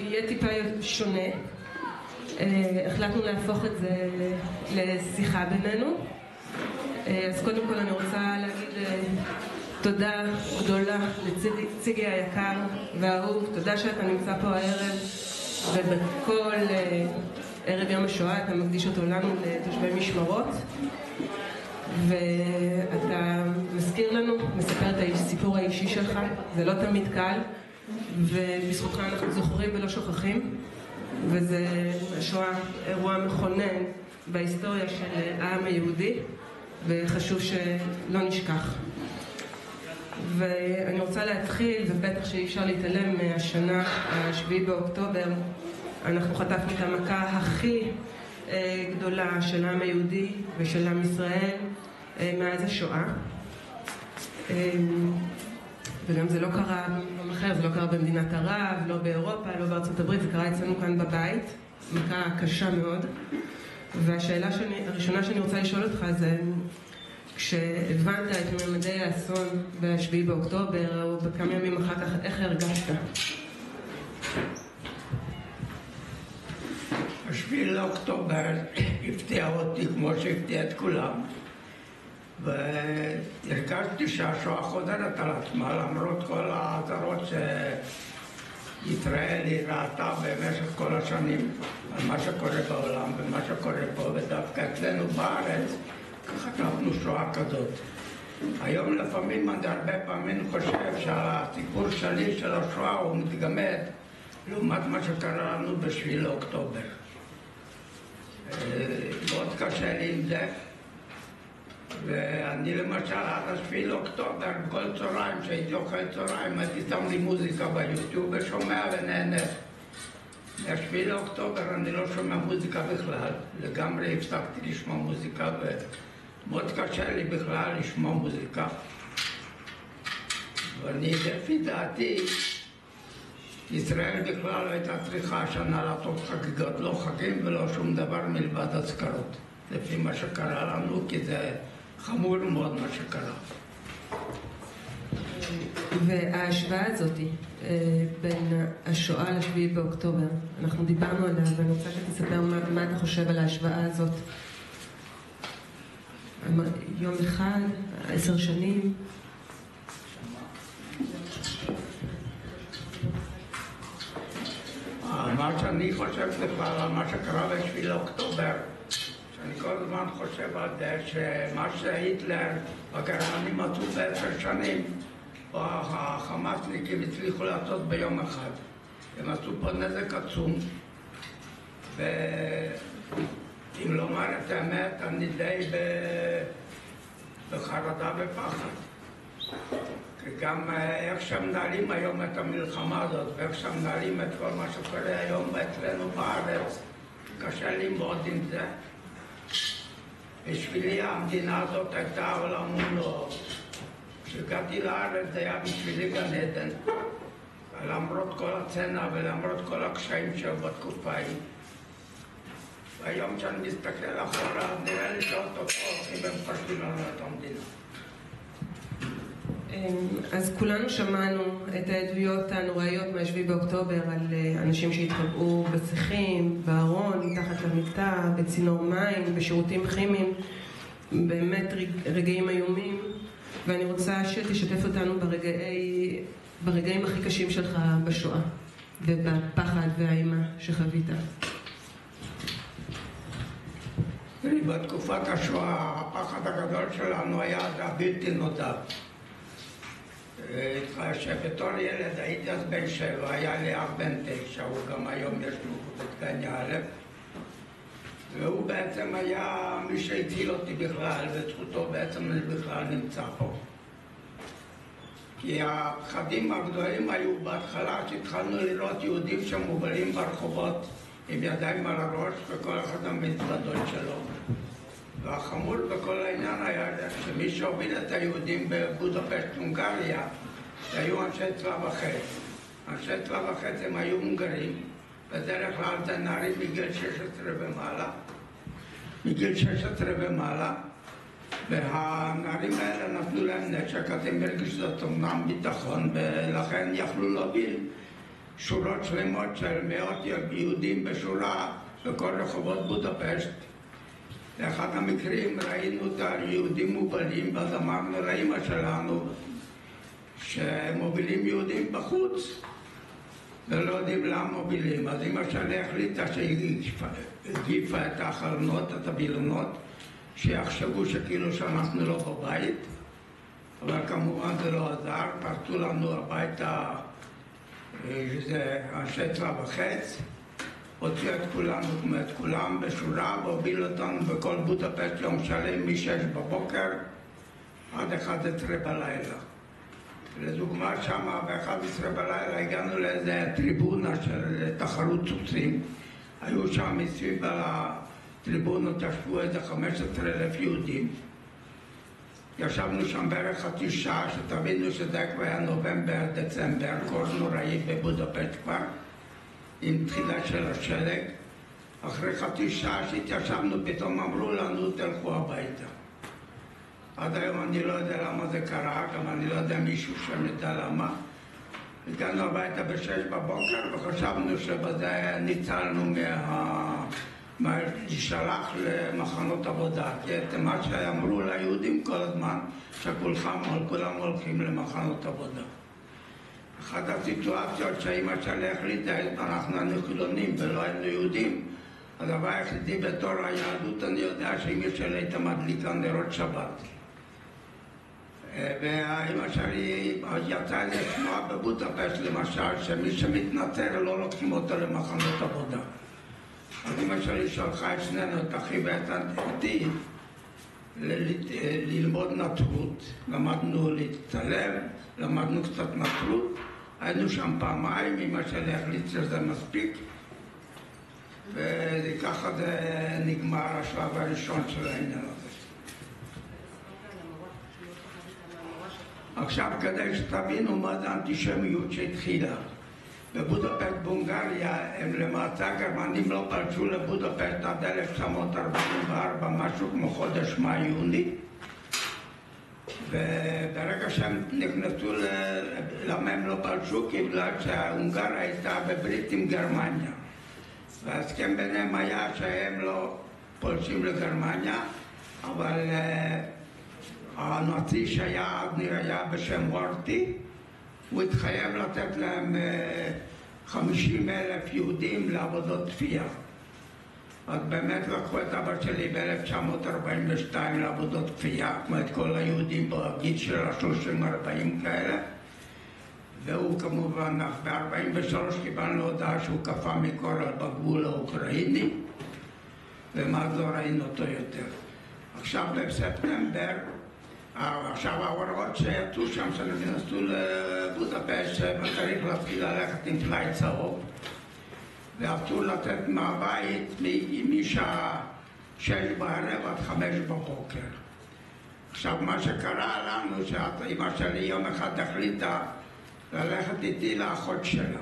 יהיה טיפה שונה. החלטנו להפוך את זה לשיחה בינינו. אז קודם כל אני רוצה להגיד תודה גדולה לציגי היקר והאהוב. תודה שאתה נמצא פה הערב, ובכל ערב יום השואה אתה מקדיש אותו לנו לתושבי משמרות, ואתה מזכיר לנו, מספר את הסיפור האישי שלך. זה לא תמיד קל, ובזכותך אנחנו זוכרים ולא שוכחים, וזה השואה אירוע מכונן בהיסטוריה של העם היהודי, וחשוב שלא נשכח. ואני רוצה להתחיל, ובטח שאי אפשר להתעלם מהשנה השביעי באוקטובר. אנחנו חטפנו את המכה הכי גדולה של העם היהודי ושל עם ישראל מאז השואה, וגם זה לא קרה במקום אחר, זה לא קרה במדינת ערב, לא באירופה, לא בארצות הברית, זה קרה אצלנו כאן בבית, מכה קשה מאוד. והשאלה הראשונה שאני רוצה לשאול אותך זה, כשהבנת את ממדי האסון בשביעי באוקטובר, או בכמה ימים אחר כך, איך הרגשת? השביעי לאוקטובר הפתיע אותי כמו שהפתיע את כולם, והרגשתי שהשואה חוזרת על עצמה, למרות כל האזהרות שישראל היא ראתה במשך כל השנים על מה שקורה בעולם ומה שקורה פה, ודווקא אצלנו בארץ חטפנו שואה כזאת. היום לפעמים, הרבה פעמים חושב שהסיפור שלי של השואה הוא מתגמד לעומת מה שקרה לנו בשביעי לאוקטובר. מאוד קשה לי עם זה, ואני למשל עד השביעי לאוקטובר כל צהריים שהייתי אוכל צהריים הייתי שם לי מוזיקה ביוטיוב ושומע ונהנה. השביעי לאוקטובר אני לא שומע מוזיקה בכלל, לגמרי הפסקתי לשמוע מוזיקה, ומאוד קשה לי בכלל לשמוע מוזיקה. ואני לפי דעתי ישראל בכלל לא הייתה צריכה השנה לעשות חגיגות, לא חגים ולא שום דבר מלבד אזכרות, לפי מה שקרה לנו, כי זה חמור מאוד מה שקרה. וההשוואה הזאת בין השואה לשביעי באוקטובר, אנחנו דיברנו עליה, ואני רוצה שתספר מה אתה חושב על ההשוואה הזאת. יום אחד, 10 שנים. מה שאני חושב בכלל על מה שקרה בשביעי לאוקטובר, שאני כל הזמן חושב על זה שמה שהיטלר והגרמנים עשו ב10 שנים, החמאסניקים הצליחו לעשות ביום אחד. הם עשו פה נזק עצום, ואם לומר את האמת, אני די בחרדה ופחד. גם איך שמנהלים היום את המלחמה הזאת, ואיך שמנהלים את כל מה שקורה היום אצלנו בארץ, קשה לי מאוד עם זה. בשבילי המדינה הזאת הייתה עולם ומלואו. כשהגעתי לארץ זה היה בשבילי גן עדן. למרות כל הצנע ולמרות כל הקשיים שהיו בתקופה ההיא. והיום כשאני מסתכל אחורה, נראה לי שאוטוטו הולכים ומפשטים לנו את המדינה. אז כולנו שמענו את העדויות הנוראיות מהשביעי באוקטובר על אנשים שהתחבאו בשיחים, בארון, מתחת למיטה, בצינור מים, בשירותים כימיים, באמת רגעים איומים, ואני רוצה שתשתף אותנו ברגעים הכי קשים שלך בשואה ובפחד והאימה שחווית. בתקופת השואה הפחד הגדול שלנו היה הבלתי נודע. שבתור ילד הייתי אז בן 7, היה לי אח בן 9, הוא גם היום יש לו בדגניה א', והוא בעצם היה מי שהציל אותי בכלל, וזכותו בעצם אני בכלל נמצא פה. כי הפחדים הגדולים היו בהתחלה שהתחלנו לראות יהודים שמובלים ברחובות עם ידיים על הראש וכל אחד המזוודות שלו. והחמור בכל העניין היה שמי שהוביל את היהודים בבודפשט, הונגריה, היו אנשי צלב החץ. אנשי צלב החץ הם היו הונגרים, בדרך כלל זה נערים מגיל 16 ומעלה. והנערים האלה נתנו להם נשק, אז הם הרגישו זאת אומנם ביטחון, ולכן יכלו להוביל שורות שלמות של מאות יהודים בשורה בכל רחובות בודפשט. באחד המקרים ראינו את היהודים מובלים, ואז אמרנו לאמא שלנו שמובילים יהודים בחוץ ולא יודעים למה מובילים. אז אמא שלי החליטה שהיא הגיפה את החלונות, את הווילונות, שיחשבו שכאילו שאנחנו לא בבית, אבל כמובן זה לא עזר. פרצו לנו הביתה שזה אנשי צבא וחץ, הוציאו את כולם בשורה והוביל אותנו בכל בודפשט יום שלם מ-6 בבוקר עד 11 בלילה. לדוגמה שמה ב-11 בלילה הגענו לאיזה טריבונה של תחרות סוסים. היו שם מסביב על הטריבונות ישבו איזה 15,000 יהודים. ישבנו שם בערך חצי שעה, שתבינו שזה כבר היה נובמבר, דצמבר, קור נוראי בבודפשט כבר, עם תחילה של השלג. אחרי חצי שעה שהתיישבנו פתאום אמרו לנו תלכו הביתה. עד היום אני לא יודע למה זה קרה, גם אני לא יודע מישהו שנדע למה. הגענו הביתה ב-6 בבוקר וחשבנו שבזה ניצלנו להישלח למחנות עבודה. כי מה שאמרו ליהודים כל הזמן, שכולם הולכים למחנות עבודה. אחת הסיטואציות שהאמא שלי החליטה, אנחנו חילונים ולא היינו יהודים, הדבר היחידי בתור היהדות אני יודע שאמא שלי הייתה מדליקה נרות שבת. והאמא שלי יצאה איזה שמועה בבודפשט למשל, שמי שמתנצר לא לוקחים אותו למחנות עבודה. אז אמא שלי שלחה את שנינו, את אחי ואת אותי, ללמוד נצרות. למדנו להצטלם, למדנו קצת נצרות. היינו שם פעמיים, אמא שלי החליט שזה מספיק. וככה זה נגמר השלב הראשון של העניין הזה. עכשיו כדי שתבינו מה זה האנטישמיות שהתחילה. בבודפשט בהונגריה הם למעשה הגרמנים לא פלשו לבודפשט עד 1944, משהו כמו חודש מאי-יוני. וברגע שהם נכנסו, למה הם לא פלשו? כי בגלל שההונגריה הייתה בברית עם גרמניה. וההסכם ביניהם היה שהם לא פולשים לגרמניה, אבל הנאצי שהיה אז נראה בשם וורטי, הוא התחייב לתת להם 50,000 יהודים לעבודות כפייה. אז באמת לקחו את אבא שלי ב-1942 לעבודות כפייה, כמו את כל היהודים בגיל של 30-40 כאלה. והוא כמובן, ב-43 קיבלנו הודעה שהוא קפא מקורל בגבול האוקראיני, ומאז לא ראינו אותו יותר. עכשיו בספטמבר, עכשיו ההוראות שיצאו שם, שנכנסו לבודפשט, צריך להתחיל ללכת עם טלאי צהוב, ואסור לצאת מהבית משעה 6 בערב עד 5 בבוקר. עכשיו מה שקרה לנו, שאמא שלי יום אחד החליטה ללכת איתי לאחות שלה.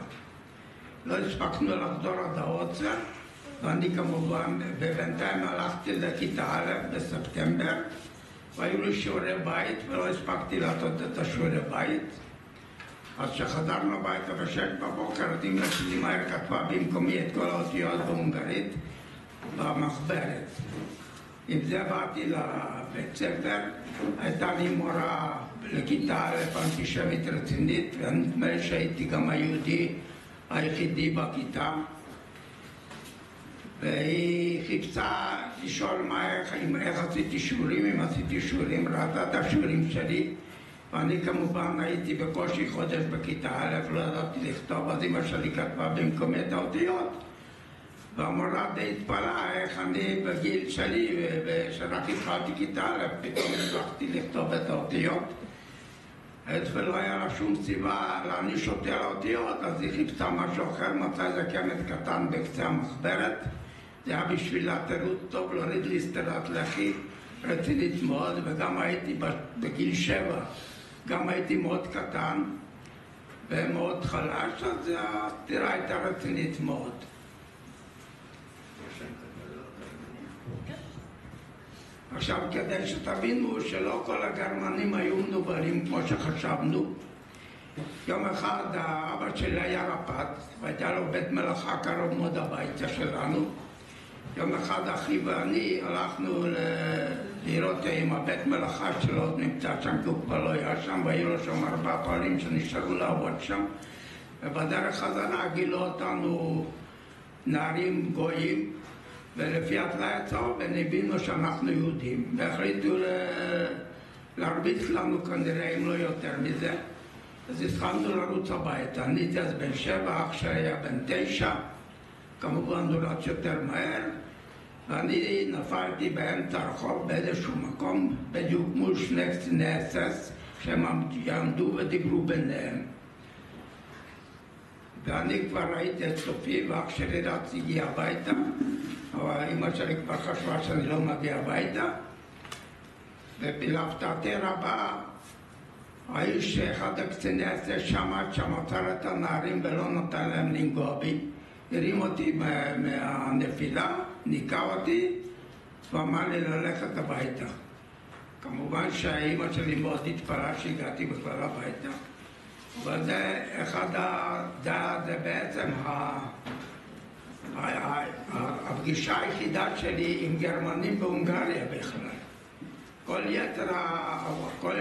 לא הספקנו לחזור עד העוצר, ואני כמובן בינתיים הלכתי לכיתה א' בספטמבר, והיו לי שיעורי בית ולא הספקתי לעשות את השיעורי בית. אז כשחזרנו הביתה ב-6 בבוקר, אמא שלי מהר כתבה במקומי את כל האותיות בהונגרית במחברת. עם זה באתי לבית ספר, הייתה לי מורה לכיתה א' אנטישמית רצינית, ונדמה לי שהייתי גם היהודי היחידי בכיתה. והיא חיפשה לשאול איך עשיתי שיעורים, אם עשיתי שיעורים, ראתה את השיעורים שלי, ואני כמובן הייתי בקושי חודש בכיתה א', לא ידעתי לכתוב, אז אמא שלי כתבה במקומי את האותיות. והמורה די התפלאה איך אני בגיל שלי, ושרק התחלתי כיתה א', פתאום הצלחתי לכתוב את האותיות. ולא היה לה שום סיבה להעניש אותי על האותיות, אז היא חיפשה משהו אחר, מצאה איזה קמט קטן בקצה המחברת. זה היה בשבילה תירוץ טוב להוריד לי סטירת לחי רצינית מאוד, וגם הייתי בגיל 7, גם הייתי מאוד קטן ומאוד חלש, אז הסטירה הייתה רצינית מאוד. עכשיו, כדי שתבינו שלא כל הגרמנים היו מנוולים כמו שחשבנו, יום אחד האבא שלי היה רפ"ט, והייתה לו בית מלאכה קרוב מאוד הביתה שלנו. יום אחד אחי ואני הלכנו לראות אם הבית מלאכה שלו עוד נמצא שם, כי הוא כבר לא היה שם, והיו לו שם 4 פועלים שנשארו לעבוד שם. ובדרך חזרה גילו אותנו נערים גויים, ולפי הטלאי הצהוב הם הבינו שאנחנו יהודים, והחליטו להרביץ לנו כנראה אם לא יותר מזה. אז התחלנו לרוץ הביתה. אני הייתי אז בן 7, אח שלי היה בן 9, כמובן הוא רץ יותר מהר, ואני נפלתי באמצע הרחוב באיזשהו מקום, בדיוק מול 2 קציני SS שהם עמדו ודיברו ביניהם. ואני כבר ראיתי את סופי, ואח שלי רץ הגיע הביתה, אבל אמא שלי כבר חשבה שאני לא מגיע הביתה, ולהפתעתי רבה, האיש אחד הקציני SS שמע עצר את הנערים ולא נתן להם לנגוע בי, הרים אותי מהנפילה, ניקה אותי, ואמר לי ללכת הביתה. כמובן שהאמא שלי מאוד התפלאה שהגעתי בכלל הביתה. וזה זה בעצם הפגישה היחידה שלי עם גרמנים בהונגריה בכלל. כל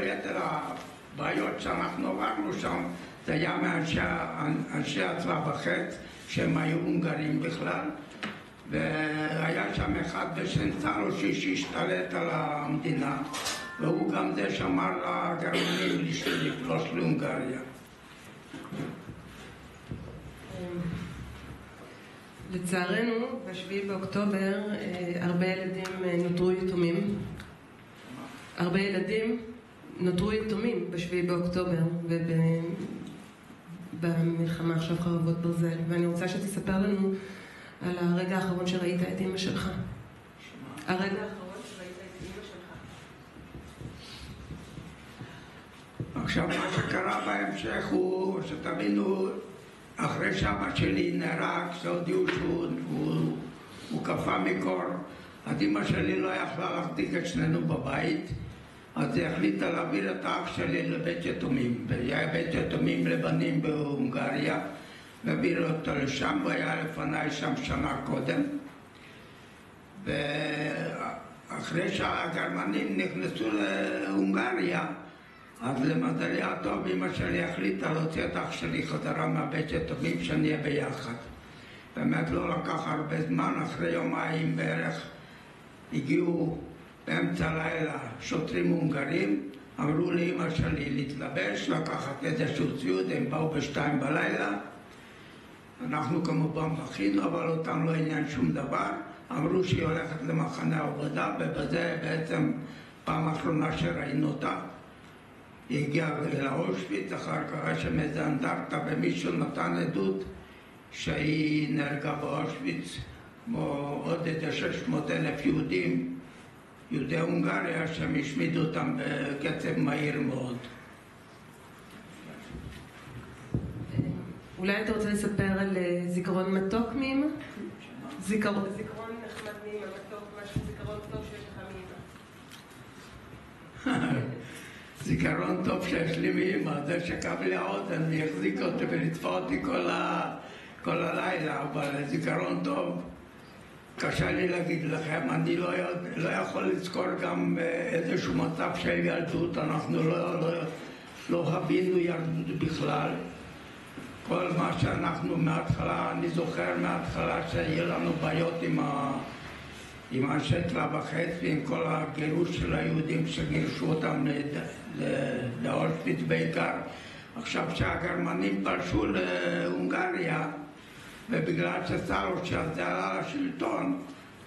יתר הבעיות שאנחנו עברנו שם זה היה מאנשי הצבא בחץ שהם היו הונגרים בכלל, והיה שם אחד בשם סלושי שהשתלט על המדינה, והוא גם זה שאמר לגרמנים לפלוש להונגריה. לצערנו, ב7 באוקטובר הרבה ילדים נותרו יתומים. הרבה ילדים נותרו יתומים ב7 באוקטובר ובמלחמה עכשיו חרבות ברזל. ואני רוצה שתספר לנו על הרגע האחרון שראית את אמא שלך. הרגע האחרון שראית את אמא שלך. עכשיו, מה שקרה בהמשך הוא שתבינו, אחרי שאבא שלי נהרג, שהודיעו שהוא קפא מקור, אז אמא שלי לא יכלה להחזיק את שנינו בבית, אז היא החליטה להעביר את האח שלי לבית יתומים. והיה בית יתומים לבנים בהונגריה, והעביר אותו לשם, והיה לפניי שם שנה קודם. ואחרי שהגרמנים נכנסו להונגריה, אז למזלי הטוב אמא שלי החליטה להוציא את אח שלי חזרה מהבית יתומים שנהיה ביחד. באמת לא לקח הרבה זמן, אחרי יומיים בערך הגיעו באמצע הלילה שוטרים הונגרים, אמרו לאמא שלי להתלבש, לקחת איזשהו ציוד, הם באו ב2 בלילה. אנחנו כמובן בכינו, אבל אותם לא עניין שום דבר. אמרו שהיא הולכת למחנה העבודה, ובזה בעצם פעם אחרונה שראינו אותה. היא הגיעה לאושוויץ, אחר כך היה שם איזה אנדרטה, ומישהו נתן עדות שהיא נהרגה באושוויץ, כמו עוד איזה 600,000 יהודים, יהודי הונגריה, שהם השמידו אותם בקצב מהיר מאוד. אולי אתה רוצה לספר על זיכרון מתוק מאמא? זיכרון נחמד מאמא, מתוק, משהו זיכרון טוב שיש לך מאמא. זיכרון טוב שיש לי מאמא, זה שכב לי האוזן, אני החזיק אותי ולצפה אותי כל הלילה, אבל זיכרון טוב, קשה לי להגיד לכם, אני לא יכול לזכור גם איזשהו מצב של ילדות, אנחנו לא חווינו ילדות בכלל. כל מה שאנחנו מההתחלה, אני זוכר מההתחלה שיהיה לנו בעיות עם אנשי צלב החץ ועם כל הגירוש של היהודים שגירשו אותם לאושוויץ בעיקר. עכשיו שהגרמנים פלשו להונגריה, ובגלל שסלושי הזה עלה לשלטון,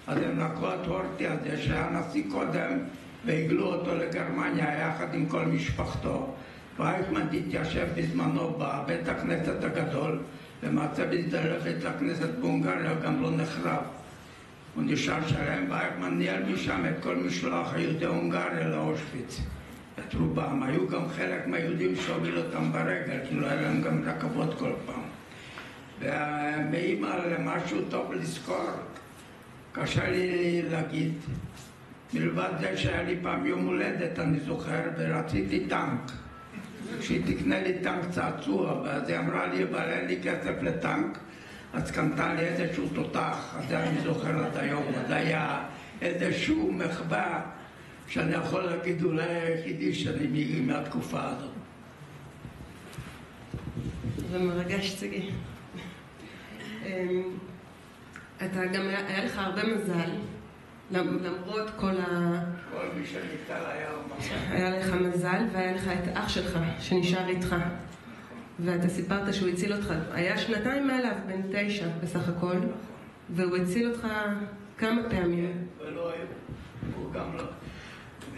אז הם לקחו את הורטי הזה שהיה נשיא קודם והגלו אותו לגרמניה יחד עם כל משפחתו. ואייכמן התיישב בזמנו בבית הכנסת הגדול, למעשה בית הכנסת בהונגריה גם לא נחרב. הוא נשאר שלם, ואייכמן ניהל משם את כל משלוח היהודי הונגריה לאושוויץ. את רובם. היו גם חלק מהיהודים שהוביל אותם ברגל, כי לא היה להם גם רכבות כל פעם. ומאמא למשהו טוב לזכור, קשה לי להגיד. מלבד זה שהיה לי פעם יום הולדת, אני זוכר, ורציתי טנק. שהיא תקנה לי טנק צעצוע, ואז היא אמרה לי, אבל אין לי כסף לטנק, אז קנתה לי איזשהו תותח, אז אני זוכר עד היום, זה היה איזשהו מחווה שאני יכול להגיד אולי היחידי שאני מגיע מהתקופה הזאת. זה מרגש, צגי. אתה גם, היה לך הרבה מזל, למרות כל מי שניתן היה מזל. היה לך מזל, והיה לך את אח שלך שנשאר איתך. ואתה סיפרת שהוא הציל אותך, היה 2 מעליו, בן 9 בסך הכל, והוא הציל אותך כמה פעמים. ולא היו, הוא גם לא.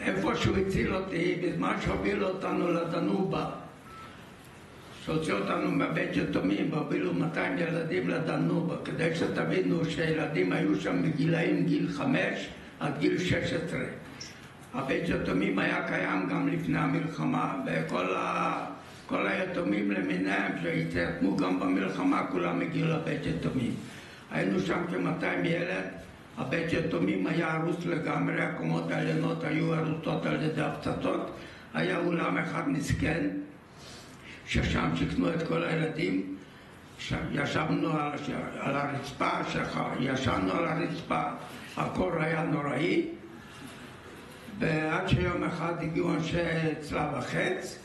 איפה שהוא הציל אותי, בזמן שהוביל אותנו לדנובה, שהוציא אותנו מהבית יתומים, והובילו 200 ילדים לדנובה, כדי שתבינו שילדים היו שם בגילאים גיל 5 עד גיל 16. הבית יתומים היה קיים גם לפני המלחמה, וכל היתומים למיניהם שהתייתמו גם במלחמה, כולם הגיעו לבית יתומים. היינו שם כ-200 ילד, הבית יתומים היה הרוס לגמרי, הקומות העליונות היו הרוסות על ידי הפצצות, היה אולם אחד מסכן, ששם שכנו את כל הילדים, ישבנו על הרצפה, ישבנו על הרצפה, הקור היה נוראי, ועד שיום אחד הגיעו אנשי צלב החץ,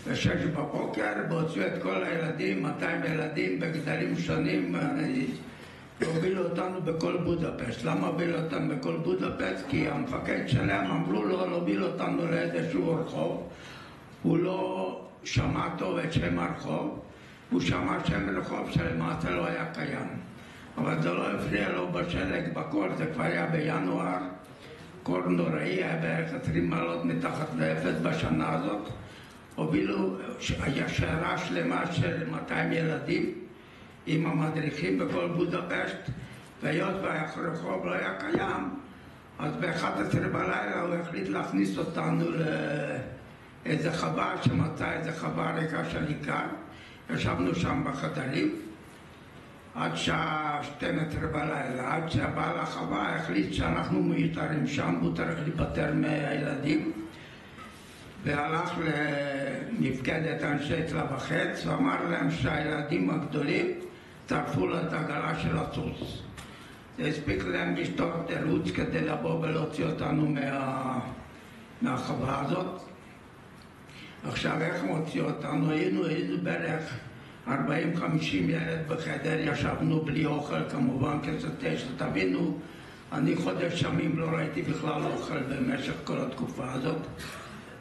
ב6 בבוקר, והוציאו את כל הילדים, 200 ילדים בגדלים שונים, והובילו אותנו בכל בודפשט. למה הובילו אותנו בכל בודפשט? כי המפקד שלהם אמרו לו להוביל אותנו לאיזשהו רחוב, הוא לא שמע טוב את שם הרחוב, הוא שמע שם רחוב שלמעשה לא היה קיים. אבל זה לא הפריע לו בשלג בקור, זה כבר היה בינואר, קור נוראי, היה בערך 20 מעלות מתחת לאפס בשנה הזאת. הובילו שיירה שלמה של 200 ילדים עם המדריכים בכל בודפשט, והיות והרחוב לא היה קיים, אז ב-11 בלילה הוא החליט להכניס אותנו איזה חווה שמצא איזה חווה ריקה של עיקר. ישבנו שם בחדרים עד שעה 12 בלילה, עד שבעל החווה החליט שאנחנו מיותרים שם, הוא צריך להיפטר מהילדים, והלך למפקדת אנשי צלב החץ ואמר להם שהילדים הגדולים צרפו לו את העגלה של הסוס. זה הספיק להם לשתות תירוץ כדי לבוא ולהוציא אותנו מהחווה הזאת. עכשיו איך מוציא אותנו? היינו בערך 40-50 ילד בחדר, ישבנו בלי אוכל כמובן, כסוטה שתבינו, אני חודש ימים לא ראיתי בכלל אוכל במשך כל התקופה הזאת.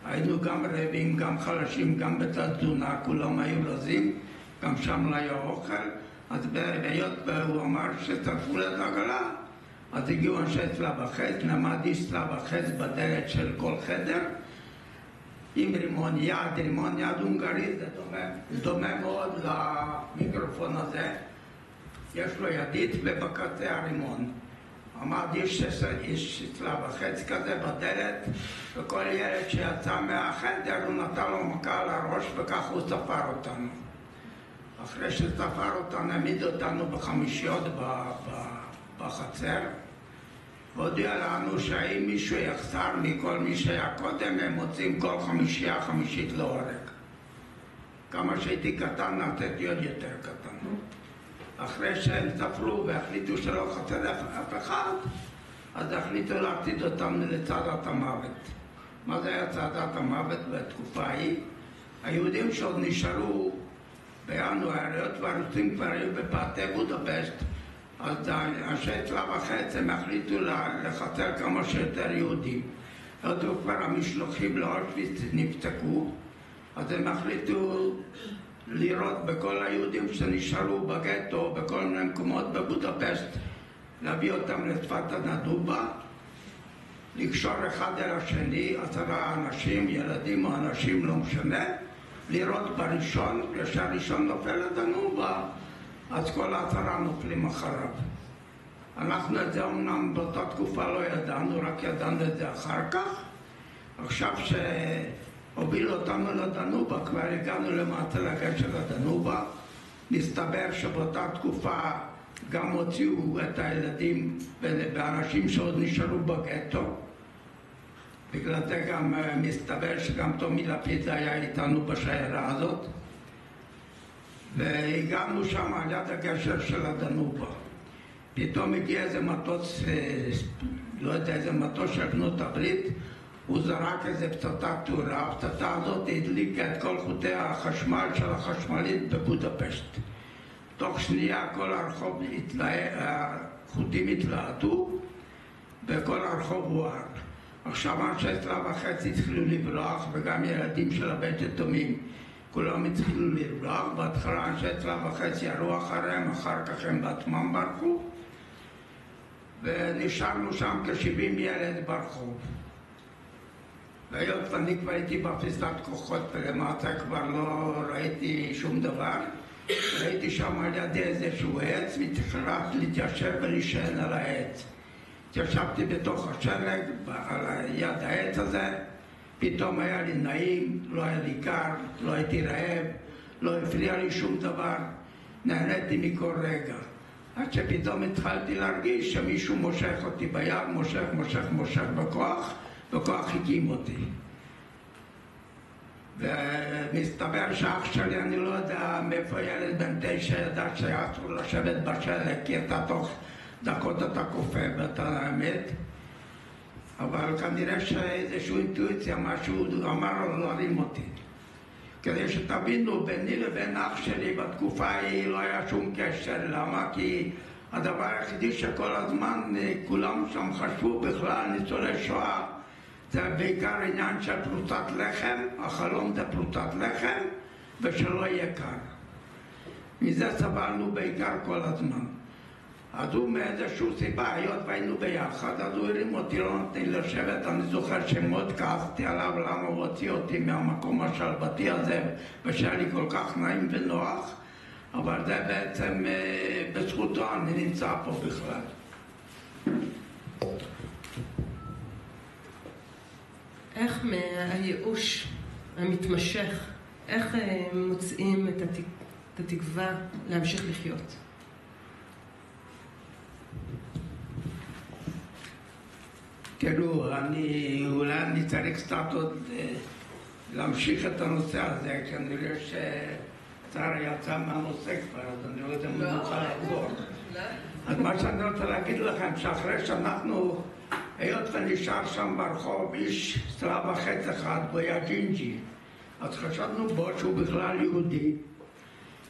היינו גם רעבים, גם חלשים, גם בתת-תזונה, כולם היו רזים, גם שם לא היה אוכל. אז בהיות הוא אמר שצרפו את העגלה, אז הגיעו אנשי צלב החץ, נעמד איש צלב החץ בדלת של כל חדר, עם רימון יד הונגרי, זה דומה מאוד למיקרופון הזה, יש לו ידית ובקצה הרימון. עמד איש צלב החץ כזה בדלת, וכל ילד שיצא מהחדר הוא נתן לו מכה על הראש, וכך הוא ספר אותנו. אחרי שספר אותנו, העמיד אותנו בחמישיות בחצר, והודיע לנו שאם מישהו יחסר מכל מי שהיה קודם, הם מוצאים כל חמישייה חמישית להורג. כמה שהייתי קטן, נתתי עוד יותר קטן. אחרי שהם ספרו והחליטו שלא חסר אף אחד, אז החליטו להצעיד אותנו לצעדת המוות. מה זה היה צעדת המוות בתקופה ההיא? היהודים שעוד נשארו בינואר, היות והרוסים כבר היו בפאתי בודפשט, אז אנשי צלב החץ הם החליטו לחסר כמה שיותר יהודים. היות וכבר המשלוחים לאושוויץ נפסקו, אז הם החליטו לראות בכל היהודים שנשארו בגטו, בכל מיני מקומות בבודפשט, להביא אותם לשפת הנדובה, לקשור אחד אל השני, 10 אנשים, ילדים או אנשים, לא משנה, לראות בראשון, כשהראשון נופל לדנובה, אז כל 10 נופלים אחריו. אנחנו את זה אמנם באותה תקופה לא ידענו, רק ידענו את זה אחר כך. עכשיו שהובילו אותנו לדנובה, כבר הגענו למטה לגשר לדנובה, מסתבר שבאותה תקופה גם הוציאו את הילדים ואנשים שעוד נשארו בגטו, בגלל זה גם מסתבר שגם טומי לפיד היה איתנו בשיירה הזאת. והגענו שם על יד הגשר של הדנובה. פתאום הגיע איזה מטוס, לא יודע, איזה מטוס של בנות הברית, הוא זרק איזה פצצת תאורה, הפצצה הזאת הדליקה את כל חוטי החשמל של החשמלית בבודפשט. תוך שנייה כל הרחוב החוטים התלהטו וכל הרחוב הואר. עכשיו אנשי צלב וחץ התחילו לברוח, וגם ילדים של הבית יתומים כולם התחילו לברוח. בהתחלה אנשי צלב וחץ ירו אחריהם, אחר כך הם בעצמם ברחו, ונשארנו שם כ-70 ילד ברחוב. והיות ואני כבר הייתי בפריסת כוחות ולמעשה כבר לא ראיתי שום דבר, ראיתי שם על ידי איזשהו עץ והתחלתי להתיישב ולהישען על העץ. התיישבתי בתוך השלג על יד העץ הזה, פתאום היה לי נעים, לא היה לי קר, לא הייתי רעב, לא הפריע לי שום דבר, נהניתי מכל רגע. עד שפתאום התחלתי להרגיש שמישהו מושך אותי ביד, מושך בכוח הקים אותי. ומסתבר שאח שלי, אני לא יודע מאיפה ילד בן 9 ידע שאסור לשבת בשלג, כי אתה תוך דקות אתה קופא ואתה מת. אבל כנראה שאיזושהי אינטואיציה, משהו אמר לו להרים אותי. כדי שתבינו, ביני לבין אח שלי בתקופה ההיא לא היה שום קשר. למה? כי הדבר היחידי שכל הזמן כולם שם חשבו בכלל ניצולי שואה, זה בעיקר עניין של פרוסת לחם, החלום זה פרוסת לחם, ושלא יהיה קר. מזה סבלנו בעיקר כל הזמן. אז הוא מאיזשהו סיבה, היות והיינו ביחד, אז הוא הרים אותי, לא נתן לשבת. אני זוכר שמאוד כעסתי עליו למה הוא הוציא אותי מהמקום השלוותי הזה, ושהיה לי כל כך נעים ונוח, אבל זה בעצם בזכותו אני נמצא פה בכלל. איך מהייאוש המתמשך, איך מוצאים את התקווה להמשיך לחיות? תראו, אולי אני צריך קצת עוד להמשיך את הנושא הזה, כנראה שצער יצא מהנושא כבר, אז אני לא יודע אם אני רוצה לחזור. אז מה שאני רוצה להגיד לכם, שאחרי שאנחנו, היות ונשאר שם ברחוב איש צלב וחץ אחד, הוא היה ג'ינג'י, אז חשבנו בו שהוא בכלל יהודי,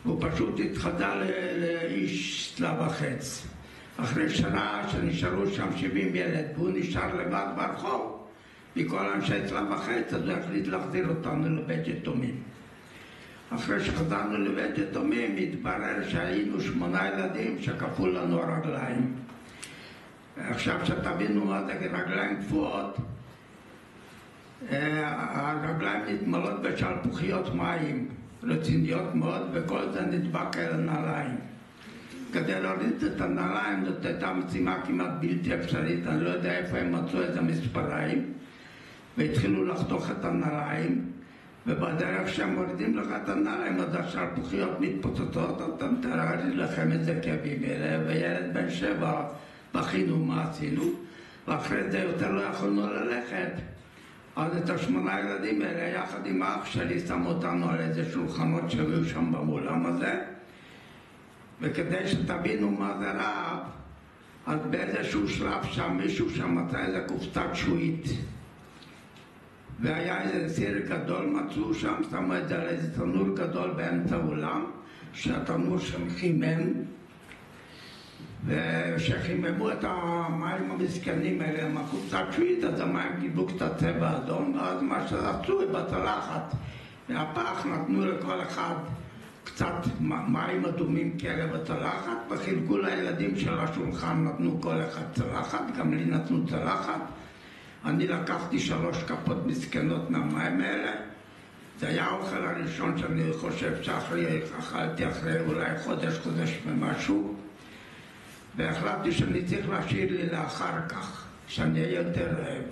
והוא פשוט התחדה לאיש צלב וחץ. אחרי שנה שנשארו שם 70 ילד והוא נשאר לבד ברחוב מכל אנשי צלב וחץ, אז הוא החליט להחזיר אותנו לבית יתומים. אחרי שחזרנו לבית יתומים התברר שהיינו 8 ילדים שקפאו לנו הרגליים. עכשיו שתבינו מה זה רגליים קפואות, הרגליים נתמלות בשלפוחיות מים רציניות מאוד, וכל זה נדבק אל הנעליים. כדי להוריד את הנעליים זאת הייתה משימה כמעט בלתי אפשרית. אני לא יודע איפה הם מצאו איזה מספריים והתחילו לחתוך את הנעליים, ובדרך שהם מורידים לך את הנעליים אז השלפוחיות מתפוצצות. אתם תראי לכם את זה כאבים אלה, וילד בן 7 בכינו מה עשינו, ואחרי זה יותר לא יכולנו ללכת. אז את 8 ילדים האלה יחד עם האח שלי שמו אותנו על איזה שולחנות שהיו שם באולם הזה, וכדי שתבינו מה זה רעב, אז באיזשהו שלב שם מישהו שם מצא איזה קופסת שועית, והיה איזה סיר גדול מצאו שם, שמו את זה על איזה תנור גדול באמצע האולם, שהתנור שם חימם, ושחיממו את המים המסכנים האלה עם הקופסת שועית, אז המים קיבלו קצת צבע אדום, ואז מה שעשו בצלחת מהפח נתנו לכל אחד קצת מים אדומים כאלה בצלחת, וחילקו לילדים של השולחן, נתנו כל אחד צלחת, גם לי נתנו צלחת. אני לקחתי 3 כפות מסכנות מהמים האלה. זה היה האוכל הראשון שאני חושב שאכלתי אחרי אולי חודש ומשהו, והחלטתי שאני צריך להשאיר לי לאחר כך, שאני אהיה יותר רעב.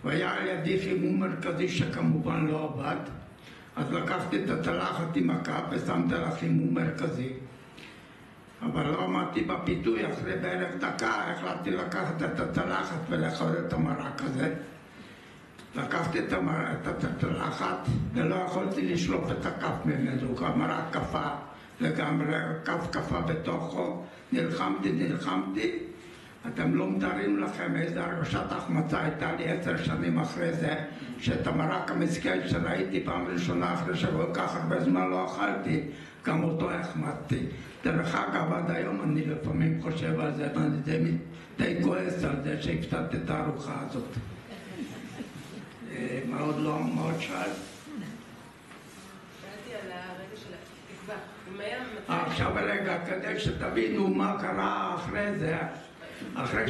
והיה על ידי חימום מרכזי שכמובן לא עבד, אז לקחתי את הצלחת עם הכף ושמתי לה חימום מרכזי. אבל לא עמדתי בפיתוי, אחרי בערך דקה החלטתי לקחת את הצלחת ולאכול את המרק הזה. לקחתי את הצלחת ולא יכולתי לשלוף את הכף ממנו, המרק קפה לגמרי, הכף קפה בתוכו, נלחמתי. אתם לא מתארים לכם איזה הרגשת החמצה הייתה לי 10 שנים אחרי זה, שאת המרק המסכן שראיתי פעם ראשונה אחרי שכל כך הרבה זמן לא אכלתי, גם אותו החמצתי. דרך אגב, עד היום אני לפעמים חושב על זה, ואני די כועס על זה שהפסדתי את הארוחה הזאת. מאוד לא, מאוד שאל. שאלתי על הרגע של התקווה. עכשיו רגע, כדי שתבינו מה קרה אחרי זה, אחרי